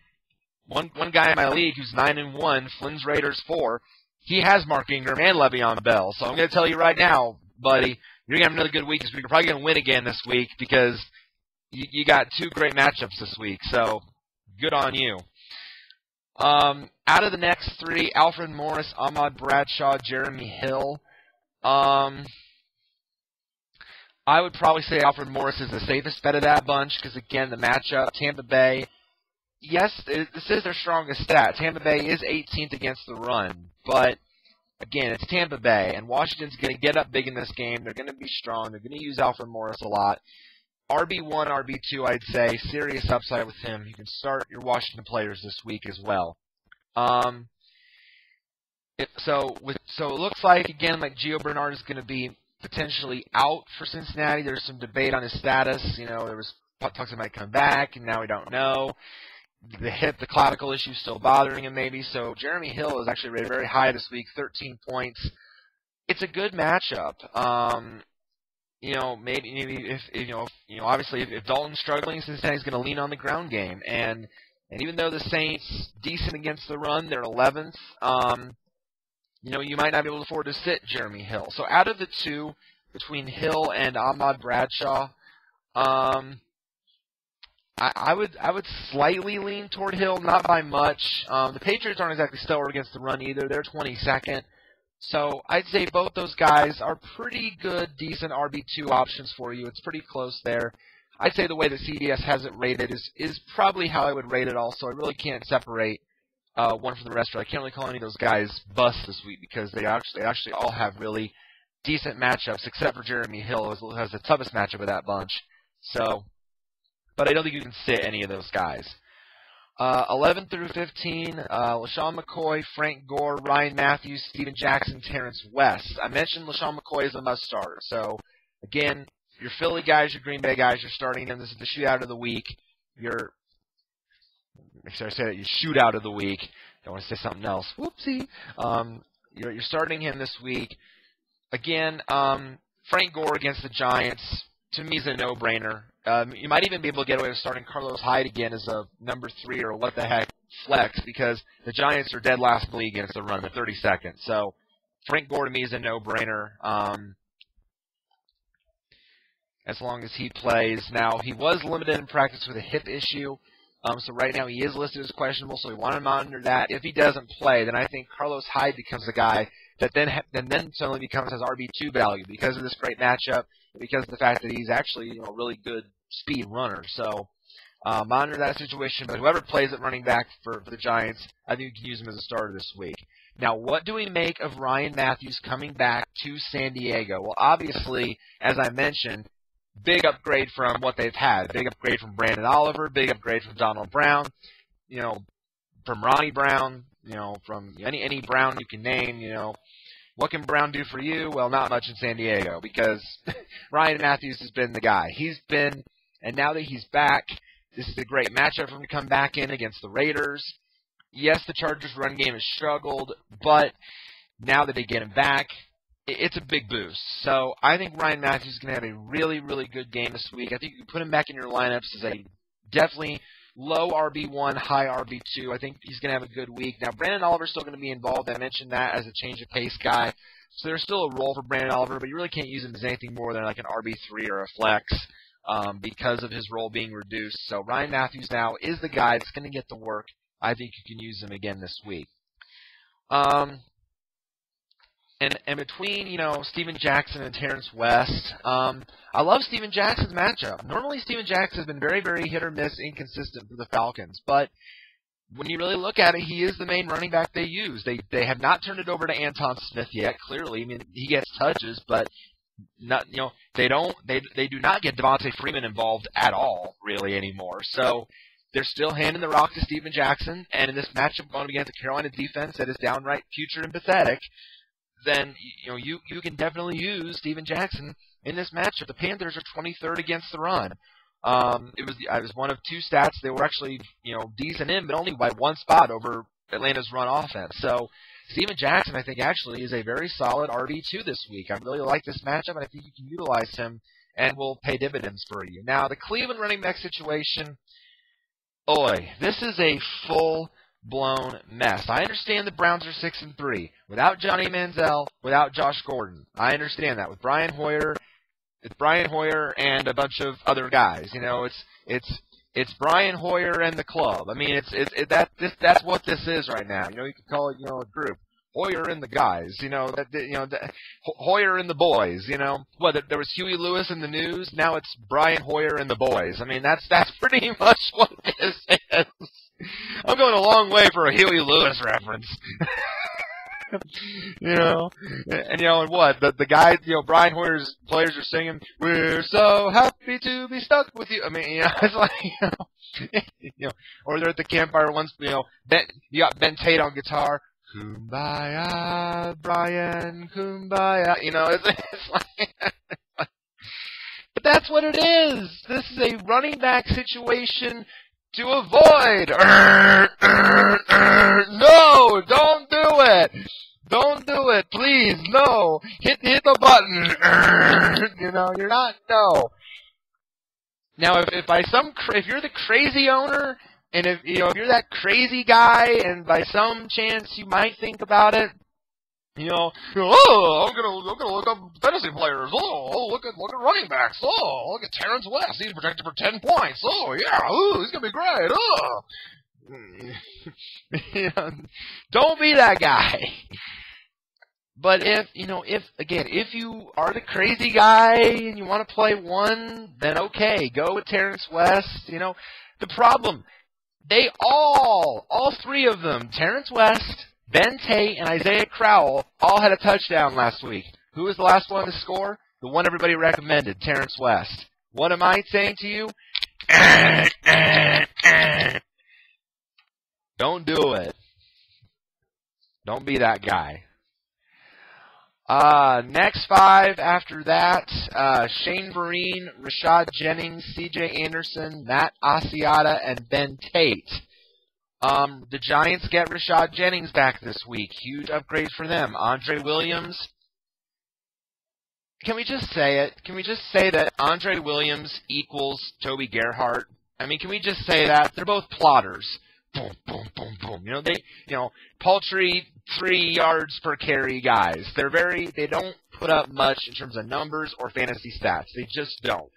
one guy in my league who's 9-1, Flynn's Raiders 4, he has Mark Ingram and Le'Veon Bell. So I'm going to tell you right now, buddy, you're going to have another good week this week. You're probably going to win again this week because you got two great matchups this week. So good on you. Out of the next three, Alfred Morris, Ahmad Bradshaw, Jeremy Hill. I would probably say Alfred Morris is the safest bet of that bunch because, again, the matchup, Tampa Bay. Yes, this is their strongest stat. Tampa Bay is 18th against the run. But, again, it's Tampa Bay, and Washington's going to get up big in this game. They're going to be strong. They're going to use Alfred Morris a lot. RB1, RB2, I'd say. Serious upside with him. You can start your Washington players this week as well. So it looks like, again, like Gio Bernard is going to be potentially out for Cincinnati. There's some debate on his status. There was talks he might come back, and now we don't know. The clavicle issue is still bothering him, maybe. So Jeremy Hill is actually rated very high this week, 13 points. It's a good matchup. Maybe obviously if Dalton's struggling, Cincinnati's going to lean on the ground game, and even though the Saints decent against the run, they're 11th. You might not be able to afford to sit Jeremy Hill. So out of the two, between Hill and Ahmad Bradshaw, I would slightly lean toward Hill, not by much. The Patriots aren't exactly stellar against the run either. They're 22nd. So I'd say both those guys are pretty good, decent RB2 options for you. It's pretty close there. I'd say the way that CBS has it rated is probably how I would rate it also. I really can't separate one from the rest. I can't really call any of those guys busts this week because they actually all have really decent matchups, except for Jeremy Hill, who has the toughest matchup of that bunch. So, but I don't think you can sit any of those guys. 11 through 15, LaShawn McCoy, Frank Gore, Ryan Matthews, Steven Jackson, Terrence West. I mentioned LaShawn McCoy as a must-starter. So, again, your Philly guys, your Green Bay guys, you're starting them. This is the shootout of the week. Your shootout of the week. Don't want to say something else. Whoopsie. You're starting him this week. Again, Frank Gore against the Giants, to me, is a no-brainer. You might even be able to get away with starting Carlos Hyde again as a number 3 or what the heck flex, because the Giants are dead last in the league against the run, the 32nd. So Frank Gore to me is a no-brainer. As long as he plays. Now, he was limited in practice with a hip issue. So right now he is listed as questionable, so we want to monitor that. If he doesn't play, then I think Carlos Hyde becomes a guy that then suddenly becomes his RB2 value because of this great matchup, because of the fact that he's actually a really good speed runner. So monitor that situation. But whoever plays at running back for the Giants, I think you can use him as a starter this week. Now, what do we make of Ryan Matthews coming back to San Diego? Well, obviously, as I mentioned, big upgrade from what they've had. Big upgrade from Brandon Oliver. Big upgrade from Donald Brown. From Ronnie Brown. From any Brown you can name. What can Brown do for you? Well, not much in San Diego, because Ryan Matthews has been the guy. He's been, and now that he's back, this is a great matchup for him to come back in against the Raiders. Yes, the Chargers' run game has struggled, but now that they get him back, it's a big boost. So I think Ryan Matthews is going to have a really, really good game this week. I think you can put him back in your lineups as a definitely low RB1, high RB2. I think he's going to have a good week. Now, Brandon Oliver's still going to be involved. I mentioned that as a change of pace guy. So there's still a role for Brandon Oliver, but you really can't use him as anything more than like an RB3 or a flex because of his role being reduced. So Ryan Matthews now is the guy that's going to get the work. I think you can use him again this week. And between, Steven Jackson and Terrence West, I love Steven Jackson's matchup. Normally, Steven Jackson has been very, very hit or miss, inconsistent for the Falcons. But when you really look at it, he is the main running back they use. They have not turned it over to Anton Smith yet, clearly. I mean, he gets touches, but not, they do not get Devontae Freeman involved at all, really, anymore. So they're still handing the rock to Steven Jackson. And in this matchup going against the Carolina defense that is downright putrid and pathetic, then you can definitely use Steven Jackson in this matchup. The Panthers are 23rd against the run. It was one of two stats. They were actually decent in, but only by one spot over Atlanta's run offense. So Steven Jackson, I think, actually is a very solid RB2 this week. I really like this matchup, and I think you can utilize him and will pay dividends for you. Now, the Cleveland running back situation, this is a full-blown mess. I understand the Browns are 6-3 without Johnny Manziel, without Josh Gordon. I understand that. With Brian Hoyer, it's Brian Hoyer and a bunch of other guys. It's Brian Hoyer and the club. I mean, that's what this is right now. You could call it a group. Hoyer and the guys. Hoyer and the boys. There was Huey Lewis in the news. Now it's Brian Hoyer and the boys. I mean, that's pretty much what this is. I'm going a long way for a Huey Lewis reference. And what? The guys, Brian Hoyer's players are singing, "We're so happy to be stuck with you." I mean, it's like, or they're at the campfire once, you got Ben Tate on guitar. Kumbaya, Brian, kumbaya. It's like, but that's what it is. This is a running back situation to avoid. No, don't do it. Don't do it, please. No, hit the button. You're not. No. Now, if you're the crazy owner, and if you're that crazy guy, and by some chance you might think about it, I'm gonna look up fantasy players. Look at running backs. Look at Terrence West. He's projected for 10 points. He's gonna be great. Don't be that guy. But if you are the crazy guy and you want to play one, then okay, go with Terrence West. The problem, all three of them, Terrence West, Ben Tate, and Isaiah Crowell, all had a touchdown last week. Who was the last one to score? The one everybody recommended, Terrence West. What am I saying to you? Don't do it. Don't be that guy. Next 5 after that, Shane Vereen, Rashad Jennings, C.J. Anderson, Matt Asiata, and Ben Tate. The Giants get Rashad Jennings back this week. Huge upgrade for them. Andre Williams. Can we just say it? Can we just say that Andre Williams equals Toby Gerhart? I mean, can we just say that? They're both plotters. Boom, boom, boom, boom. Paltry 3 yards per carry guys. They don't put up much in terms of numbers or fantasy stats. They just don't.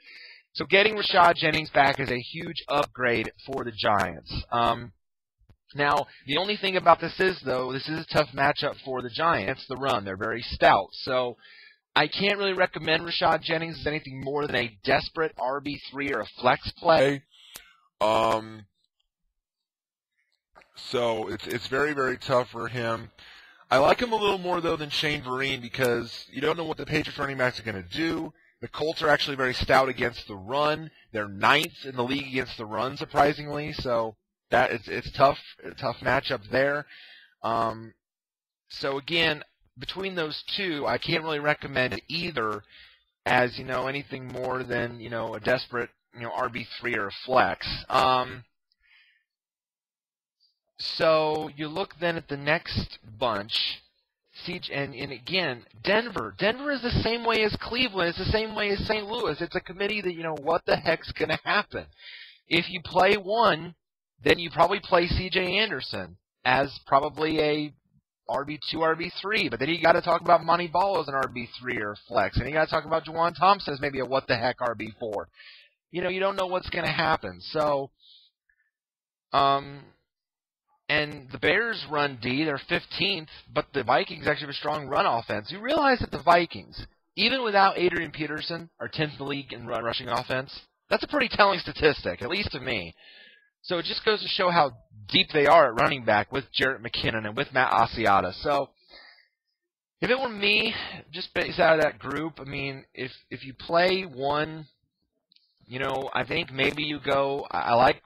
So getting Rashad Jennings back is a huge upgrade for the Giants. Now, the only thing about this is, though, this is a tough matchup for the Giants, the run. They're very stout. So I can't really recommend Rashad Jennings as anything more than a desperate RB3 or a flex play. So it's very, very tough for him. I like him a little more, though, than Shane Vereen because you don't know what the Patriots running backs are going to do. The Colts are actually very stout against the run. They're 9th in the league against the run, surprisingly. So that it's tough, a tough matchup there. So again, between those two, I can't really recommend either as anything more than a desperate RB3 or a flex. So you look then at the next bunch, and again, Denver. Denver is the same way as Cleveland. It's the same way as St. Louis. It's a committee that, what the heck's going to happen? If you play one, then you probably play C.J. Anderson as probably a RB2, RB3. But then you got to talk about Monty Ball as an RB3 or flex. And you got to talk about Juwan Thompson as maybe a what the heck RB4. You don't know what's going to happen. So, and the Bears run D, they're 15th, but the Vikings actually have a strong run offense. You realize that the Vikings, even without Adrian Peterson, are 10th in the league in rushing offense? That's a pretty telling statistic, at least to me. So it just goes to show how deep they are at running back with Jarrett McKinnon and with Matt Asiata. So if it were me, just based out of that group, I mean, if you play one, I think maybe you go, I like,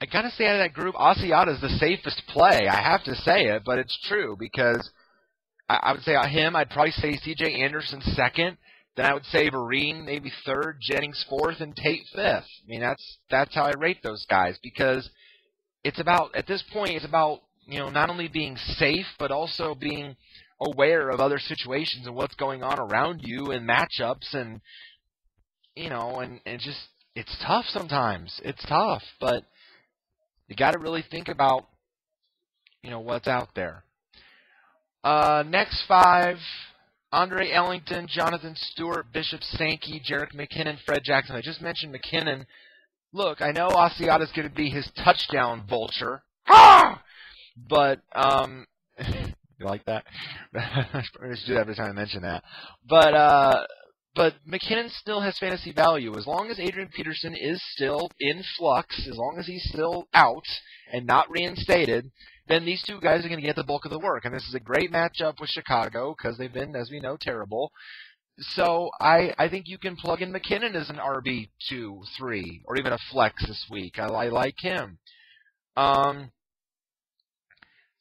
I gotta say out of that group, Asiata is the safest play. I have to say it, but it's true because I would say him. I'd probably say C.J. Anderson second. Then I would say Vereen maybe third, Jennings fourth, and Tate fifth. I mean that's how I rate those guys because it's about at this point it's about not only being safe but also being aware of other situations and what's going on around you and matchups and and just it's tough sometimes. It's tough, but you got to really think about, what's out there. Next 5, Andre Ellington, Jonathan Stewart, Bishop Sankey, Jerick McKinnon, Fred Jackson. I just mentioned McKinnon. Look, I know Asiata's going to be his touchdown vulture. Ah! But, you like that? I should do that every time I mention that. But McKinnon still has fantasy value. As long as Adrian Peterson is still in flux, as long as he's still out and not reinstated, then these two guys are going to get the bulk of the work. And this is a great matchup with Chicago because they've been, as we know, terrible. So I think you can plug in McKinnon as an RB2, 3, or even a flex this week. I like him.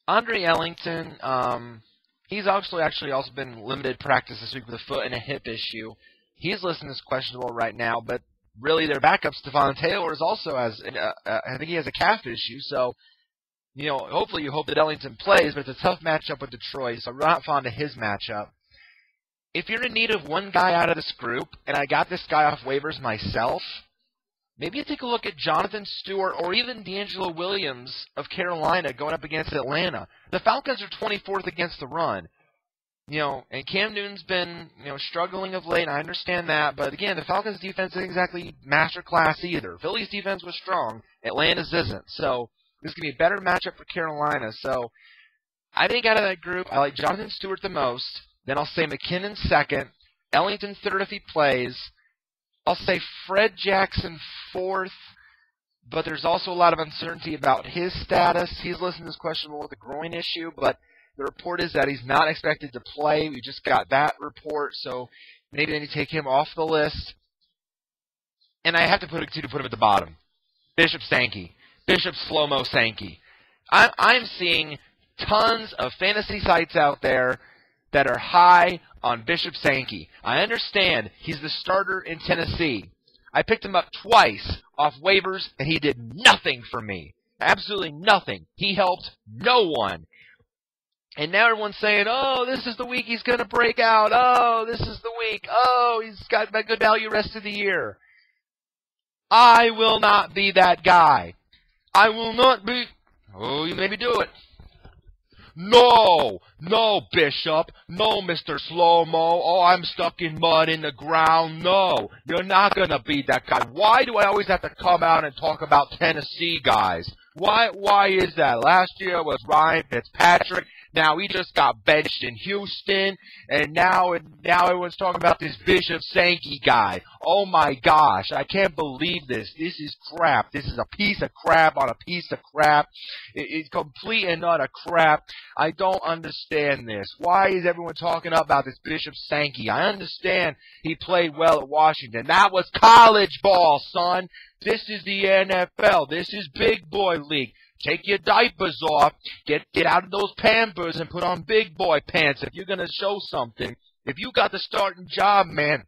Andre Ellington, he's actually also been limited practice this week with a foot and a hip issue. He's listed as questionable right now, but really their backup, Stephon Taylor, is also I think he has a calf issue. So, hopefully you hope that Ellington plays, but it's a tough matchup with Detroit, so I'm not fond of his matchup. If you're in need of one guy out of this group, and I got this guy off waivers myself, maybe you take a look at Jonathan Stewart or even D'Angelo Williams of Carolina going up against Atlanta. The Falcons are 24th against the run. And Cam Newton's been, struggling of late. I understand that. But again, the Falcons' defense isn't exactly masterclass either. Philly's defense was strong. Atlanta's isn't. So this is going to be a better matchup for Carolina. So I think out of that group, I like Jonathan Stewart the most. Then I'll say McKinnon second. Ellington third if he plays. I'll say Fred Jackson fourth, but there's also a lot of uncertainty about his status. He's listed as questionable with a groin issue, but the report is that he's not expected to play. We just got that report, so maybe they need to take him off the list. And I have to put him at the bottom. Bishop Sankey. Bishop Slow-Mo Sankey. I'm seeing tons of fantasy sites out there that are high on Bishop Sankey. I understand he's the starter in Tennessee. I picked him up twice off waivers, and he did nothing for me. Absolutely nothing. He helped no one. And now everyone's saying, oh, this is the week he's going to break out. Oh, this is the week. Oh, he's got that good value rest of the year. I will not be that guy. I will not be. Oh, you made me do it. No, Bishop. No, Mr. Slow-Mo. Oh, I'm stuck in mud in the ground. No, you're not going to be that guy. Why do I always have to come out and talk about Tennessee guys? Why is that? Last year it was Ryan Fitzpatrick. Now he just got benched in Houston, and now everyone's talking about this Bishop Sankey guy. Oh my gosh, I can't believe this. This is crap. This is a piece of crap on a piece of crap. It's complete and utter crap. I don't understand this. Why is everyone talking about this Bishop Sankey? I understand he played well at Washington. That was college ball, son. This is the NFL. This is big boy league. Take your diapers off. Get out of those Pampers and put on big boy pants if you're going to show something. If you got the starting job, man,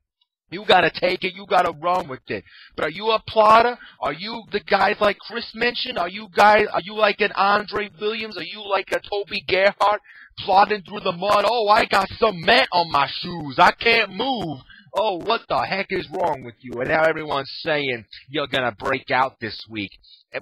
you got to take it. You got to run with it. But are you a plotter? Are you the guys like Chris mentioned? Are you like an Andre Williams? Are you like a Toby Gerhardt plodding through the mud? Oh, I got cement on my shoes. I can't move. Oh, what the heck is wrong with you? And now everyone's saying you're going to break out this week.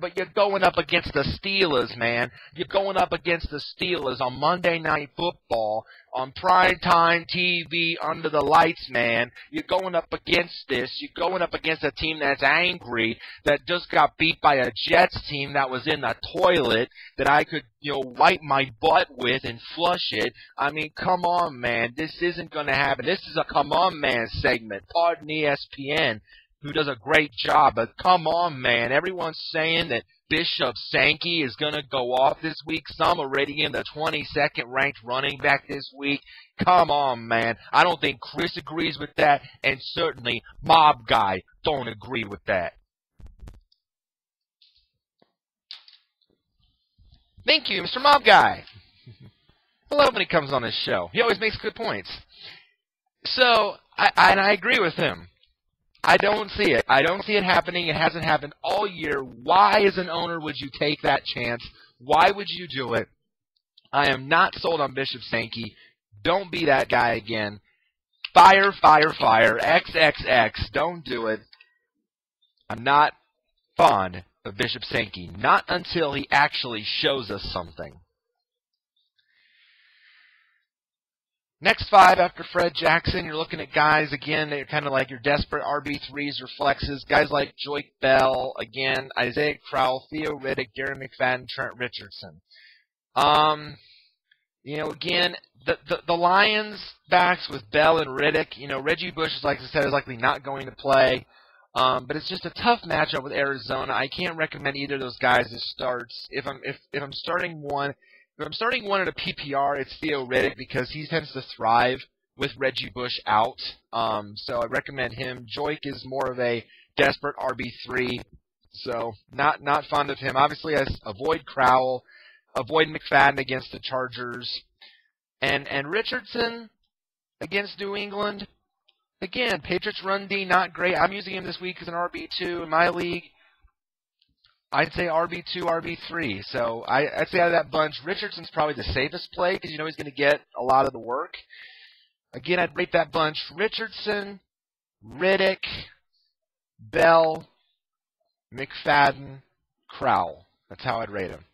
But you're going up against the Steelers, man. You're going up against the Steelers on Monday Night Football, on primetime TV, under the lights, man. You're going up against this. You're going up against a team that's angry, that just got beat by a Jets team that was in the toilet, that I could, wipe my butt with and flush it. I mean, come on, man. This isn't going to happen. This is a come on, man segment. Pardon ESPN, who does a great job, but come on, man. Everyone's saying that Bishop Sankey is going to go off this week. Some already in the 22nd ranked running back this week. Come on, man. I don't think Chris agrees with that, and certainly Mob Guy don't agree with that. Thank you, Mr. Mob Guy. I love when he comes on this show. He always makes good points. So, I agree with him. I don't see it. I don't see it happening. It hasn't happened all year. Why, as an owner, would you take that chance? Why would you do it? I am not sold on Bishop Sankey. Don't be that guy again. Fire, fire, fire. XXX. Don't do it. I'm not fond of Bishop Sankey. Not until he actually shows us something. Next five after Fred Jackson, you're looking at guys, again, that are kind of like your desperate RB3s or flexes. Guys like Joyke Bell, again, Isaiah Crowell, Theo Riddick, Darren McFadden, Trent Richardson. Again, the Lions backs with Bell and Riddick, Reggie Bush, like I said, is likely not going to play. But it's just a tough matchup with Arizona. I can't recommend either of those guys as starts. If I'm starting one at a PPR, it's Theo Riddick because he tends to thrive with Reggie Bush out. So I recommend him. Joyke is more of a desperate RB3, so not fond of him. Obviously, I avoid Crowell, avoid McFadden against the Chargers, and Richardson against New England. Again, Patriots run D, not great. I'm using him this week as an RB2 in my league. I'd say RB2, RB3. So I'd say out of that bunch, Richardson's probably the safest play because he's going to get a lot of the work. Again, I'd rate that bunch Richardson, Riddick, Bell, McFadden, Crowell. That's how I'd rate him.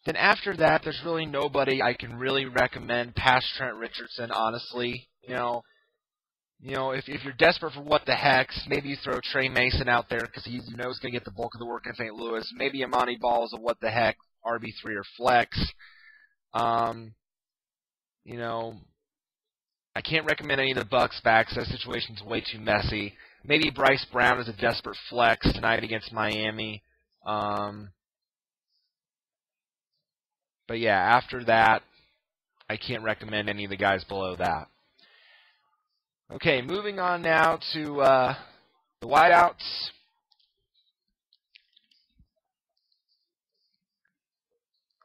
Then after that, there's really nobody I can really recommend past Trent Richardson, honestly. If you're desperate for what the heck, maybe you throw Trey Mason out there because he's going to get the bulk of the work in St. Louis. Maybe Imani Ball is a what the heck RB3 or flex. I can't recommend any of the Bucs backs. That situation's way too messy. Maybe Bryce Brown is a desperate flex tonight against Miami. But yeah, after that, I can't recommend any of the guys below that. Okay, moving on now to The wideouts.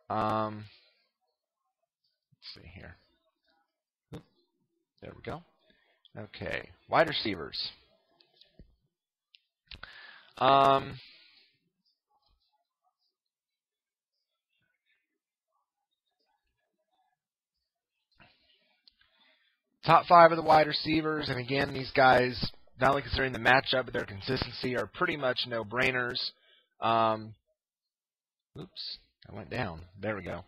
Let's see here. Oop, there we go. Okay, wide receivers. Top 5 of the wide receivers, and again, these guys, not only considering the matchup, but their consistency, are pretty much no-brainers. Oops, I went down. There we go.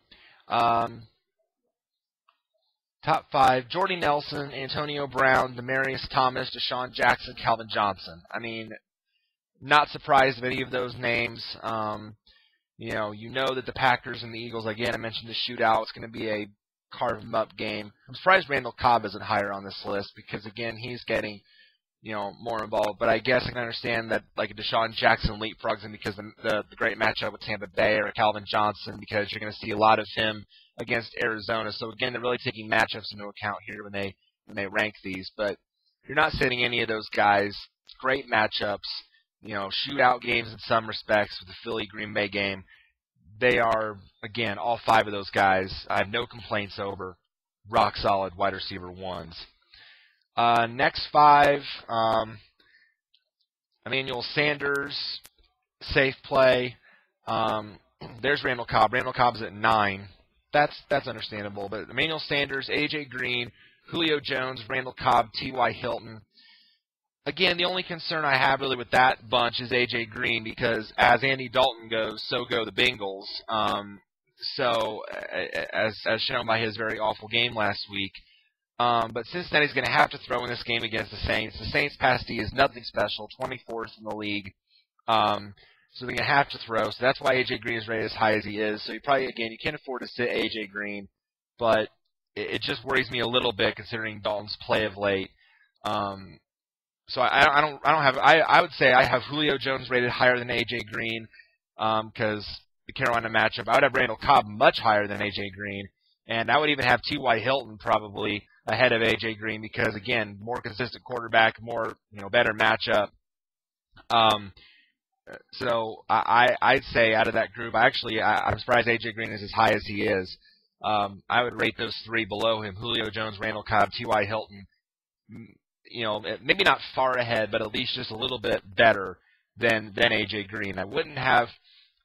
Top 5, Jordy Nelson, Antonio Brown, Demaryius Thomas, Deshaun Jackson, Calvin Johnson. I mean, not surprised of any of those names. You know that the Packers and the Eagles, again, I mentioned the shootout. It's going to be a carve-them-up game. I'm surprised Randall Cobb isn't higher on this list because, again, he's getting, more involved. But I guess I can understand that, like, Deshaun Jackson leapfrogs him because the great matchup with Tampa Bay, or Calvin Johnson, because you're going to see a lot of him against Arizona. So, again, they're really taking matchups into account here when they rank these. But you're not sitting any of those guys. Great matchups. Shootout games in some respects with the Philly-Green Bay game. They are, again, all 5 of those guys I have no complaints over. Rock-solid wide receiver ones. Next 5, Emmanuel Sanders, safe play. There's Randall Cobb. Randall Cobb's at 9. That's understandable. But Emmanuel Sanders, A.J. Green, Julio Jones, Randall Cobb, T.Y. Hilton. Again, the only concern I have really with that bunch is A.J. Green, because as Andy Dalton goes, so go the Bengals. As shown by his very awful game last week. But Cincinnati's going to have to throw in this game against the Saints. The Saints' pass D is nothing special, 24th in the league. So they're going to have to throw. So that's why A.J. Green is rated as high as he is. So you can't afford to sit A.J. Green. But it just worries me a little bit considering Dalton's play of late. So I would say I have Julio Jones rated higher than A.J. Green because the Carolina matchup. I would have Randall Cobb much higher than A.J. Green, and I would even have T.Y. Hilton probably ahead of A.J. Green because, again, more consistent quarterback, more better matchup. So I'd say out of that group, I'm surprised A.J. Green is as high as he is. I would rate those 3 below him: Julio Jones, Randall Cobb, T.Y. Hilton. Maybe not far ahead, but at least just a little bit better than A.J. Green. I wouldn't have,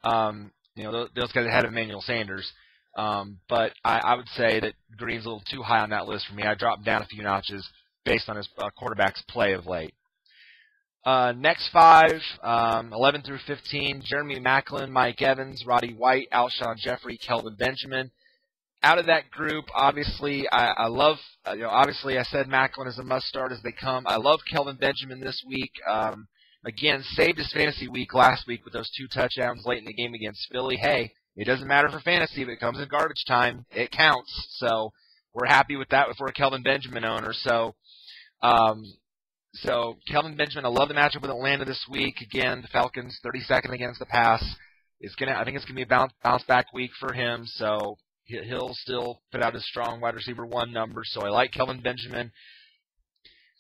those guys ahead of Emmanuel Sanders. But I would say that Green's a little too high on that list for me. I dropped down a few notches based on his quarterback's play of late. Next 5, 11 through 15, Jeremy Maclin, Mike Evans, Roddy White, Alshon Jeffrey, Kelvin Benjamin. Out of that group, obviously, I love, obviously I said Maclin is a must-start as they come. I love Kelvin Benjamin this week. Again, saved his fantasy week last week with those 2 touchdowns late in the game against Philly. Hey, it doesn't matter for fantasy if it comes in garbage time. It counts. So we're happy with that if we're a Kelvin Benjamin owner. So Kelvin Benjamin, I love the matchup with Atlanta this week. Again, the Falcons 32nd against the pass. I think it's gonna be a bounce back week for him. So he'll still put out his strong wide receiver 1 number. So I like Kelvin Benjamin.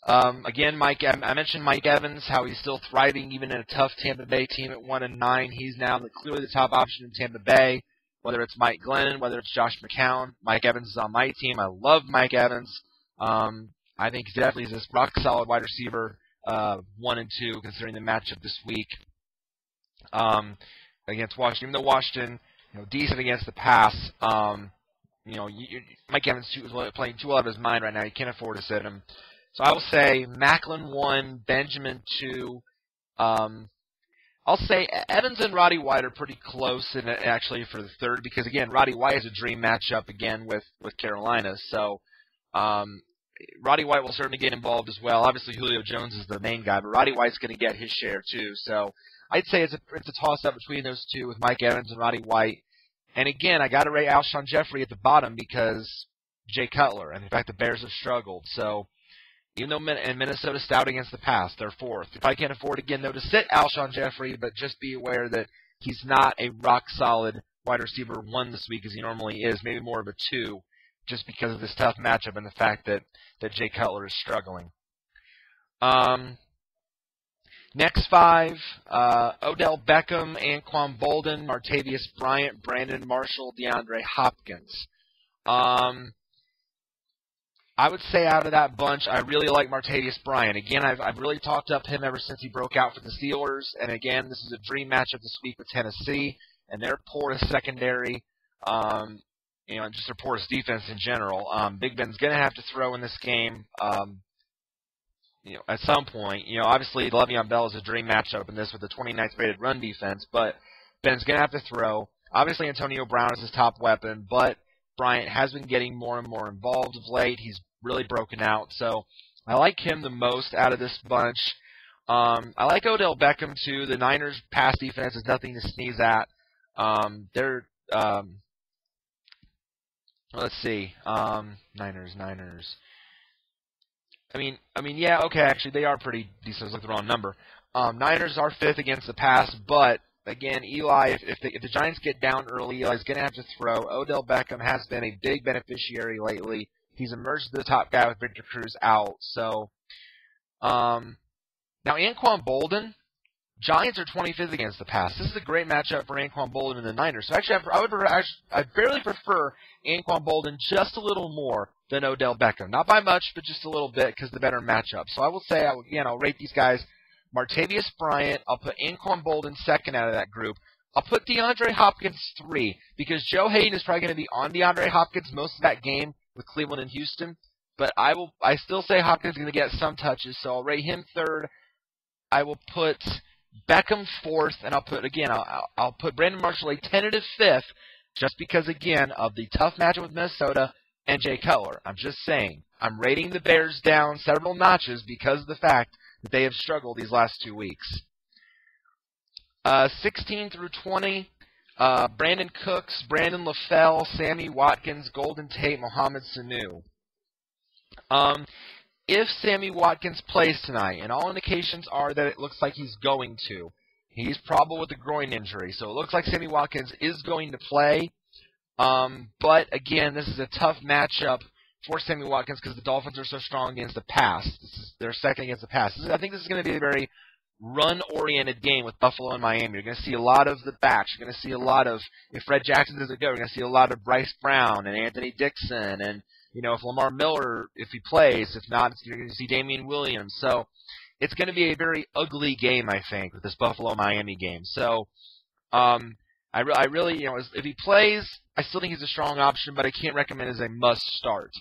Again, I mentioned Mike Evans, how he's still thriving even in a tough Tampa Bay team at 1-9. He's now clearly the top option in Tampa Bay. Whether it's Mike Glennon, whether it's Josh McCown, Mike Evans is on my team. I love Mike Evans. I think he definitely is this rock-solid wide receiver 1 and 2, considering the matchup this week against Washington. Even though Washington, decent against the pass, Mike Evans is playing too well out of his mind right now. You can't afford to sit him. So I will say Maclin 1, Benjamin 2. I'll say Evans and Roddy White are pretty close, and actually for the 3rd, because again, Roddy White is a dream matchup again with Carolina. So Roddy White will certainly get involved as well. Obviously, Julio Jones is the main guy, but Roddy White's going to get his share too. So I'd say it's a toss-up between those 2 with Mike Evans and Roddy White. And again, I got to rate Alshon Jeffrey at the bottom because Jay Cutler, and in fact, the Bears have struggled. So even though Minnesota stout against the pass, they're 4th. If I can't afford again though to sit Alshon Jeffrey, but just be aware that he's not a rock-solid wide receiver 1 this week as he normally is, maybe more of a 2. Just because of this tough matchup and the fact that Jay Cutler is struggling. Next 5, Odell Beckham, Anquan Bolden, Martavius Bryant, Brandon Marshall, DeAndre Hopkins. I would say out of that bunch, I really like Martavius Bryant. Again, I've really talked up him ever since he broke out for the Steelers. And again, this is a dream matchup this week with Tennessee, and their porous secondary, and just their porous defense in general. Big Ben's going to have to throw in this game, at some point. Obviously, Le'Veon Bell is a dream matchup in this with the 29th rated run defense, but Ben's going to have to throw. Obviously, Antonio Brown is his top weapon, but Bryant has been getting more and more involved of late. He's really broken out, so I like him the most out of this bunch. I like Odell Beckham too. The Niners' pass defense is nothing to sneeze at. Let's see, Niners. Yeah, okay, actually they are pretty decent. I was looking at the wrong number. Niners are 5th against the pass, but again, Eli, if the Giants get down early, Eli's going to have to throw. Odell Beckham has been a big beneficiary lately. He's emerged as the top guy with Victor Cruz out. So, now Anquan Bolden, Giants are 25th against the pass. This is a great matchup for Anquan Bolden and the Niners. So actually, I barely prefer Anquan Bolden just a little more than Odell Beckham. Not by much, but just a little bit because the better matchup. So I will say, I'll rate these guys. Martavius Bryant, I'll put Anquan Bolden 2nd out of that group. I'll put DeAndre Hopkins 3 because Joe Hayden is probably going to be on DeAndre Hopkins most of that game with Cleveland and Houston. But I still say Hopkins is going to get some touches, so I'll rate him 3rd. I will put Beckham 4th, and I'll put Brandon Marshall a tentative 5th just because, again, of the tough matchup with Minnesota and Jay Cutler. I'm just saying. I'm rating the Bears down several notches because of the fact that they have struggled these last 2 weeks. 16 through 20, Brandon Cooks, Brandon LaFell, Sammy Watkins, Golden Tate, Mohamed Sanu. If Sammy Watkins plays tonight, and all indications are that it looks like he's going to, he's probable with a groin injury, so it looks like Sammy Watkins is going to play. But again, this is a tough matchup for Sammy Watkins because the Dolphins are so strong against the pass. They're 2nd against the pass. I think this is going to be a very run-oriented game with Buffalo and Miami. You're going to see a lot of the backs. You're going to see a lot of, if Fred Jackson doesn't go, you're going to see a lot of Bryce Brown and Anthony Dixon and, if Lamar Miller, if he plays. If not, you're going to see Damian Williams. So it's going to be a very ugly game, I think, with this Buffalo-Miami game. So I really, if he plays, I still think he's a strong option, but I can't recommend as a must-start.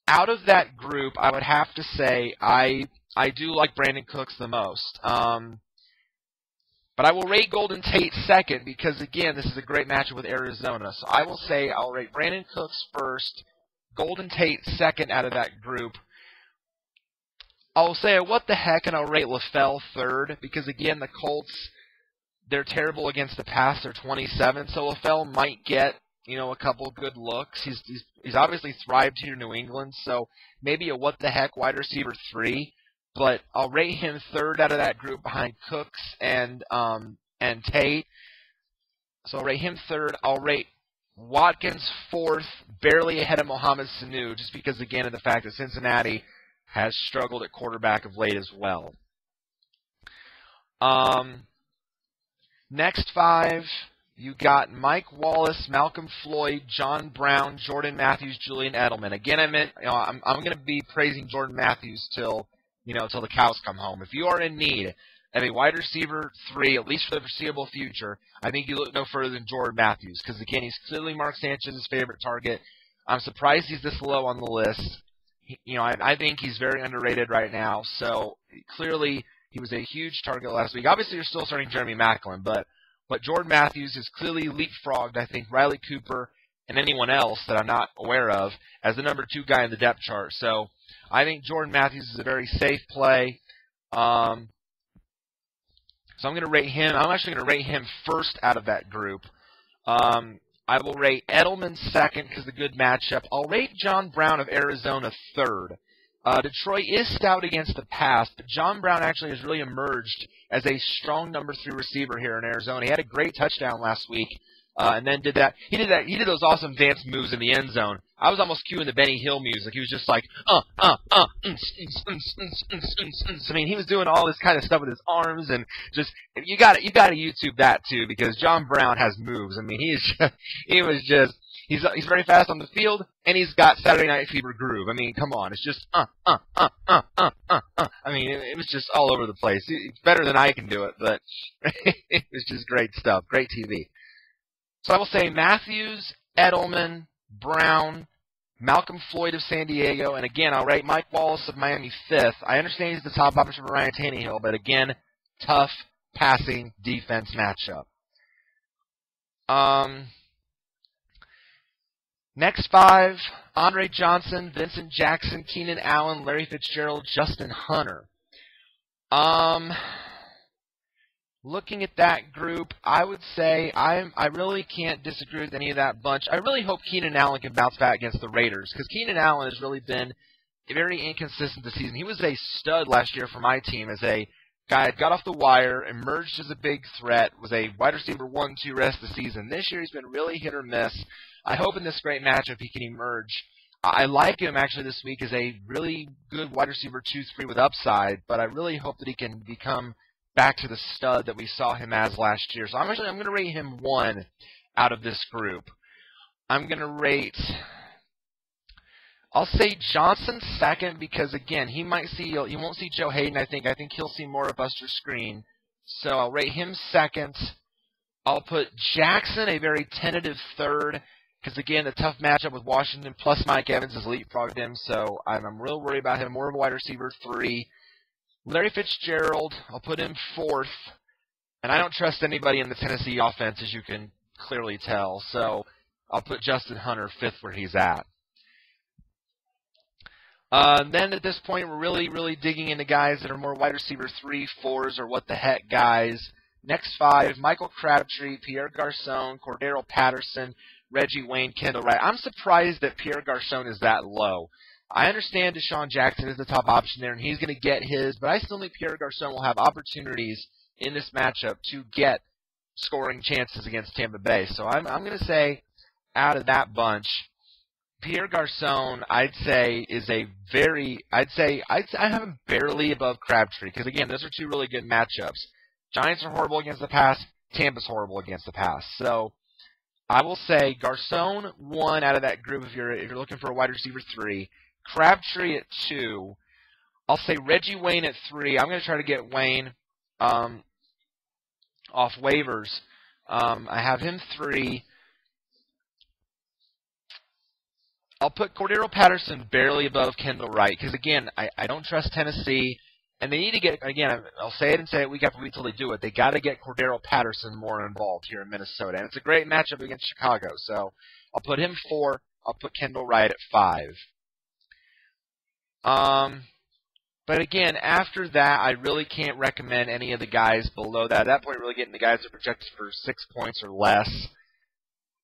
Out of that group, I would have to say I do like Brandon Cooks the most. But I will rate Golden Tate 2nd because, again, this is a great matchup with Arizona. So I will say I'll rate Brandon Cooks 1st, Golden Tate 2nd out of that group. I'll say what the heck, and I'll rate LaFell 3rd because, again, the Colts, they're terrible against the pass. They're 27th, so LaFell might get a couple good looks. He's obviously thrived here in New England, so maybe a what the heck wide receiver 3. But I'll rate him 3rd out of that group behind Cooks and Tate. So I'll rate him 3rd. I'll rate Watkins 4th, barely ahead of Mohamed Sanu, just because, again, of the fact that Cincinnati has struggled at quarterback of late as well. Next 5, you got Mike Wallace, Malcolm Floyd, John Brown, Jordan Matthews, Julian Edelman. Again, I'm going to be praising Jordan Matthews till the cows come home. If you are in need of a wide receiver 3, at least for the foreseeable future, I think you look no further than Jordan Matthews because, again, he's clearly Mark Sanchez's favorite target. I'm surprised he's this low on the list. I think he's very underrated right now. So clearly he was a huge target last week. Obviously, you're still starting Jeremy Maclin, but Jordan Matthews has clearly leapfrogged, I think, Riley Cooper and anyone else that I'm not aware of as the number 2 guy in the depth chart. So I think Jordan Matthews is a very safe play. So I'm going to rate him. I'm actually going to rate him 1st out of that group. I will rate Edelman 2nd because of the good matchup. I'll rate John Brown of Arizona 3rd. Detroit is stout against the pass, but John Brown actually has really emerged as a strong number 3 receiver here in Arizona. He had a great touchdown last week And then did that. He did those awesome dance moves in the end zone. I was almost cueing the Benny Hill music. He was just like, I mean, he was doing all this kind of stuff with his arms, and just you got to YouTube that too, because John Brown has moves. I mean, he's very fast on the field, and he's got Saturday Night Fever groove. I mean, come on, it's just I mean, it was just all over the place. It's better than I can do it, but it was just great stuff, great TV. So I will say Matthews, Edelman, Brown, Malcolm Floyd of San Diego, and again, I'll rate Mike Wallace of Miami 5th. I understand he's the top option for Ryan Tannehill, but again, tough passing defense matchup. Next 5, Andre Johnson, Vincent Jackson, Keenan Allen, Larry Fitzgerald, Justin Hunter. Looking at that group, I would say I really can't disagree with any of that bunch. I really hope Keenan Allen can bounce back against the Raiders, because Keenan Allen has really been very inconsistent this season. He was a stud last year for my team as a guy that got off the wire, emerged as a big threat, was a wide receiver 1-2 rest of the season. This year he's been really hit or miss. I hope in this great matchup he can emerge. I like him actually this week as a really good wide receiver 2-3 with upside, but I really hope that he can become back to the stud that we saw him as last year. So I'm going to rate him 1 out of this group. I'm going to rate, I'll say Johnson 2nd, because again, he won't see Joe Hayden, I think he'll see more of Buster Screen. So I'll rate him 2nd. I'll put Jackson a very tentative 3rd, because again, the tough matchup with Washington plus Mike Evans has leapfrogged him, so I'm real worried about him. More of a wide receiver 3. Larry Fitzgerald, I'll put him 4th, and I don't trust anybody in the Tennessee offense, as you can clearly tell, so I'll put Justin Hunter 5th where he's at. Then at this point, we're really digging into guys that are more wide receiver 3, 4s, or what the heck guys. Next 5, Michael Crabtree, Pierre Garçon, Cordero Patterson, Reggie Wayne, Kendall Wright. I'm surprised that Pierre Garçon is that low. I understand Deshaun Jackson is the top option there, and he's going to get his, but I still think Pierre Garçon will have opportunities in this matchup to get scoring chances against Tampa Bay. So I'm going to say, out of that bunch, Pierre Garçon, I'd say, is a very, I have him barely above Crabtree, because again, those are two really good matchups. Giants are horrible against the pass, Tampa's horrible against the pass. So I will say Garçon 1 out of that group if you're looking for a wide receiver 3. Crabtree at 2. I'll say Reggie Wayne at 3. I'm going to try to get Wayne off waivers. I have him 3. I'll put Cordero Patterson barely above Kendall Wright, because again, I don't trust Tennessee, and they need to get, again, I'll say it and say it week after week until they do it, they got to get Cordero Patterson more involved here in Minnesota, and it's a great matchup against Chicago, so I'll put him 4. I'll put Kendall Wright at 5. But again, after that, I really can't recommend any of the guys below that. At that point, really getting the guys that are projected for 6 points or less.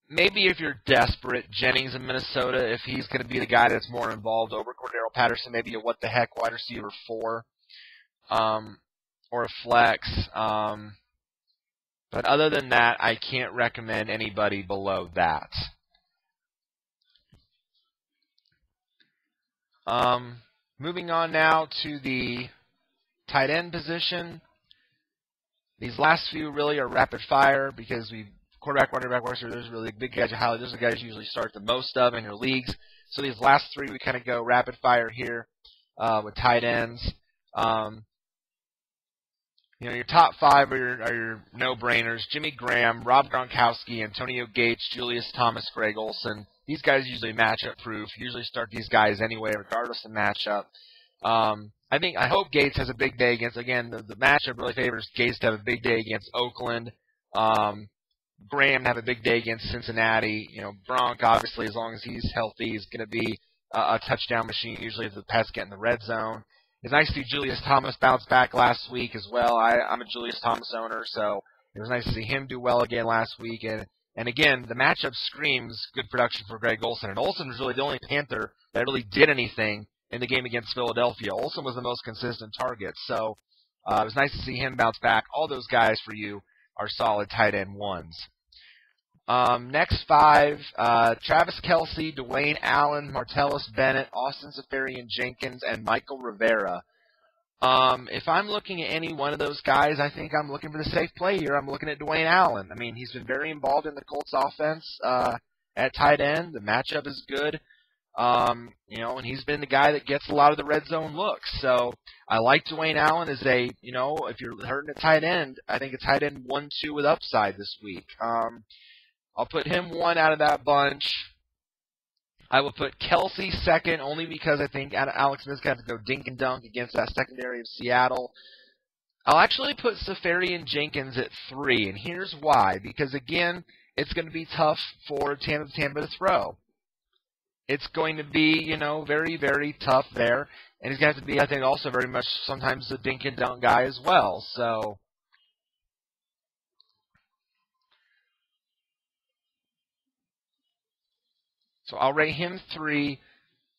Maybe if you're desperate, Jennings in Minnesota, if he's going to be the guy that's more involved over Cordero Patterson, maybe a what-the-heck wide receiver 4, or a flex. But other than that, I can't recommend anybody below that. Moving on now to the tight end position. These last few really are rapid fire because quarterback, running back, wide receiver, those are really big guys you highlight. Those are the guys you usually start the most of in your leagues. So these last 3 we kind of go rapid fire here with tight ends. Your top 5 are your no-brainers: Jimmy Graham, Rob Gronkowski, Antonio Gates, Julius Thomas, Greg Olsen. These guys usually matchup proof. Usually start these guys anyway, regardless of matchup. I hope Gates has a big day against, again, the matchup really favors Gates to have a big day against Oakland. Graham to have a big day against Cincinnati. Gronk, obviously, as long as he's healthy, is going to be a touchdown machine, usually if the Pats get in the red zone. It's nice to see Julius Thomas bounce back last week as well. I'm a Julius Thomas owner, so it was nice to see him do well again last week. And again, the matchup screams good production for Greg Olsen. And Olsen was really the only Panther that really did anything in the game against Philadelphia. Olsen was the most consistent target. So it was nice to see him bounce back. All those guys for you are solid tight end 1s. Next 5, Travis Kelce, Dwayne Allen, Martellus Bennett, Austin Seferian-Jenkins, and Michael Rivera. If I'm looking at any one of those guys, I think I'm looking for the safe play here. I'm looking at Dwayne Allen. I mean, he's been very involved in the Colts offense at tight end. The matchup is good. And he's been the guy that gets a lot of the red zone looks. So I like Dwayne Allen as a, if you're hurting at tight end, I think a tight end 1-2 with upside this week. I'll put him 1 out of that bunch. I will put Kelce 2nd only because I think Alex Smith's going to have to go dink and dunk against that secondary of Seattle. I'll actually put Seferian-Jenkins at 3, and here's why. Because, again, it's going to be tough for Tampa to throw. It's going to be, very, very tough there. And he's going to have to be, I think, also very much sometimes a dink and dunk guy as well. So I'll rate him 3.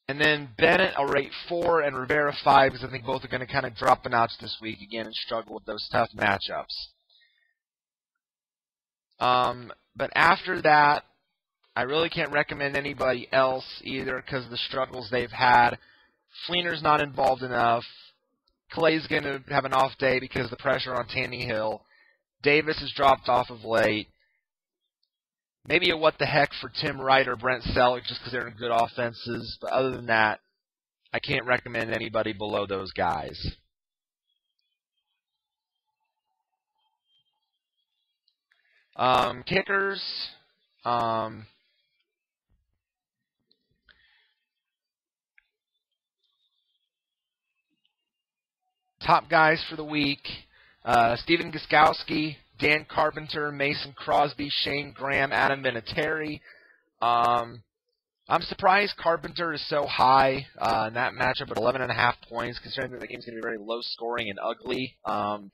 And then Bennett, I'll rate 4, and Rivera 5, because I think both are going to kind of drop a notch this week again and struggle with those tough matchups. But after that, I really can't recommend anybody else either because of the struggles they've had. Fleener's not involved enough. Clay's going to have an off day because of the pressure on Tannehill. Davis has dropped off of late. Maybe a what the heck for Tim Wright or Brent Selleck just because they're in good offenses. But other than that, I can't recommend anybody below those guys. Kickers. Top guys for the week. Steven Gostkowski, Dan Carpenter, Mason Crosby, Shane Graham, Adam Vinatieri. I'm surprised Carpenter is so high in that matchup at 11.5 points, considering that the game's going to be very low scoring and ugly. I'm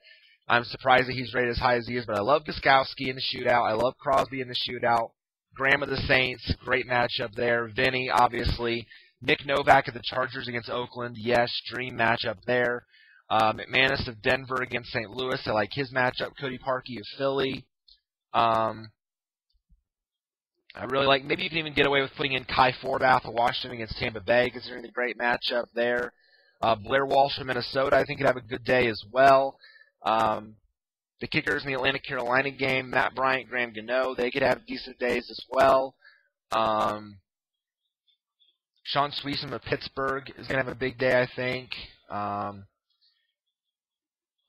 surprised that he's rated as high as he is, but I love Gostkowski in the shootout. I love Crosby in the shootout. Graham of the Saints, great matchup there. Vinny, obviously. Nick Novak of the Chargers against Oakland, yes, dream matchup there. McManus of Denver against St. Louis. I like his matchup. Cody Parkey of Philly. I really like, maybe you can even get away with putting in Kai Forbath of Washington against Tampa Bay, considering the great matchup there. Blair Walsh from Minnesota, I think, could have a good day as well. The kickers in the Atlanta-Carolina game, Matt Bryant, Graham Gano, they could have decent days as well. Sean Sweesom of Pittsburgh is going to have a big day, I think.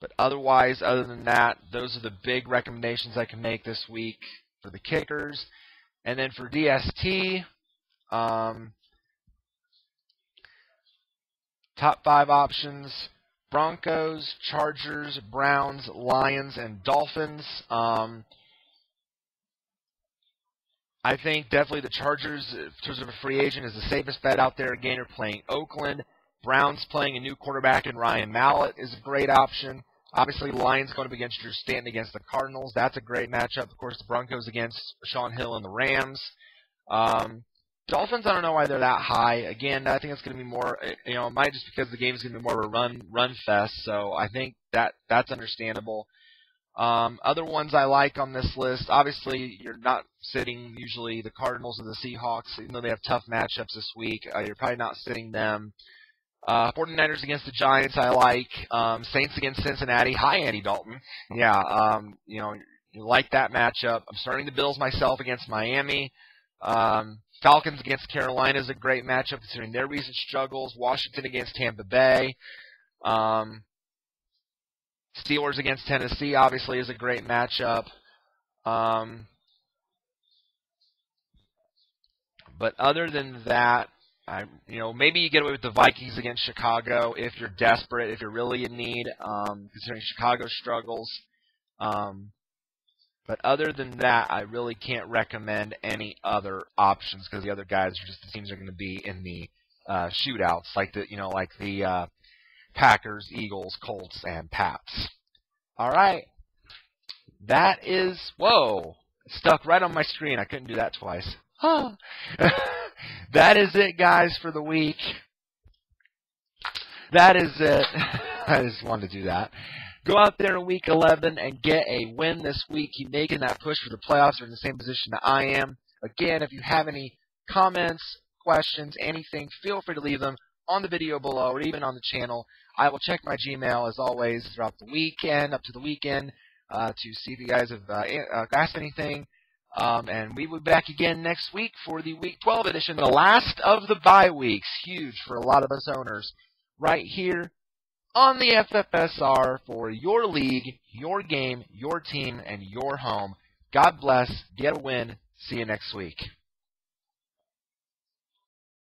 But otherwise, other than that, those are the big recommendations I can make this week for the kickers. And then for DST, top 5 options: Broncos, Chargers, Browns, Lions, and Dolphins. I think definitely the Chargers, in terms of a free agent, is the safest bet out there. Again, you're playing Oakland. Browns playing a new quarterback in Ryan Mallett is a great option. Obviously, Lions going up against Drew Stanton against the Cardinals. That's a great matchup. Of course, the Broncos against Sean Hill and the Rams. Dolphins, I don't know why they're that high. Again, I think it's going to be more, it might just because the game is going to be more of a run fest. So I think that's understandable. Other ones I like on this list, obviously, you're not sitting usually the Cardinals or the Seahawks, even though they have tough matchups this week. You're probably not sitting them. 49ers against the Giants, I like. Saints against Cincinnati. Hi, Andy Dalton. Yeah, you like that matchup. I'm starting the Bills myself against Miami. Falcons against Carolina is a great matchup considering their recent struggles. Washington against Tampa Bay. Steelers against Tennessee obviously is a great matchup. But other than that, maybe you get away with the Vikings against Chicago if you're desperate, if you're really in need, considering Chicago's struggles. But other than that, I really can't recommend any other options because the other guys are just the teams are going to be in the shootouts, like the Packers, Eagles, Colts, and Pats. All right, that is it stuck right on my screen. I couldn't do that twice. That is it, guys, for the week. That is it. I just wanted to do that. Go out there in Week 11 and get a win this week. Keep making that push for the playoffs. You're in the same position that I am. Again, if you have any comments, questions, anything, feel free to leave them on the video below or even on the channel. I will check my Gmail, as always, throughout the weekend, up to the weekend, to see if you guys have asked anything. And we will be back again next week for the Week 12 edition, the last of the bye weeks. Huge for a lot of us owners. Right here on the FFSR for your league, your game, your team, and your home. God bless. Get a win. See you next week.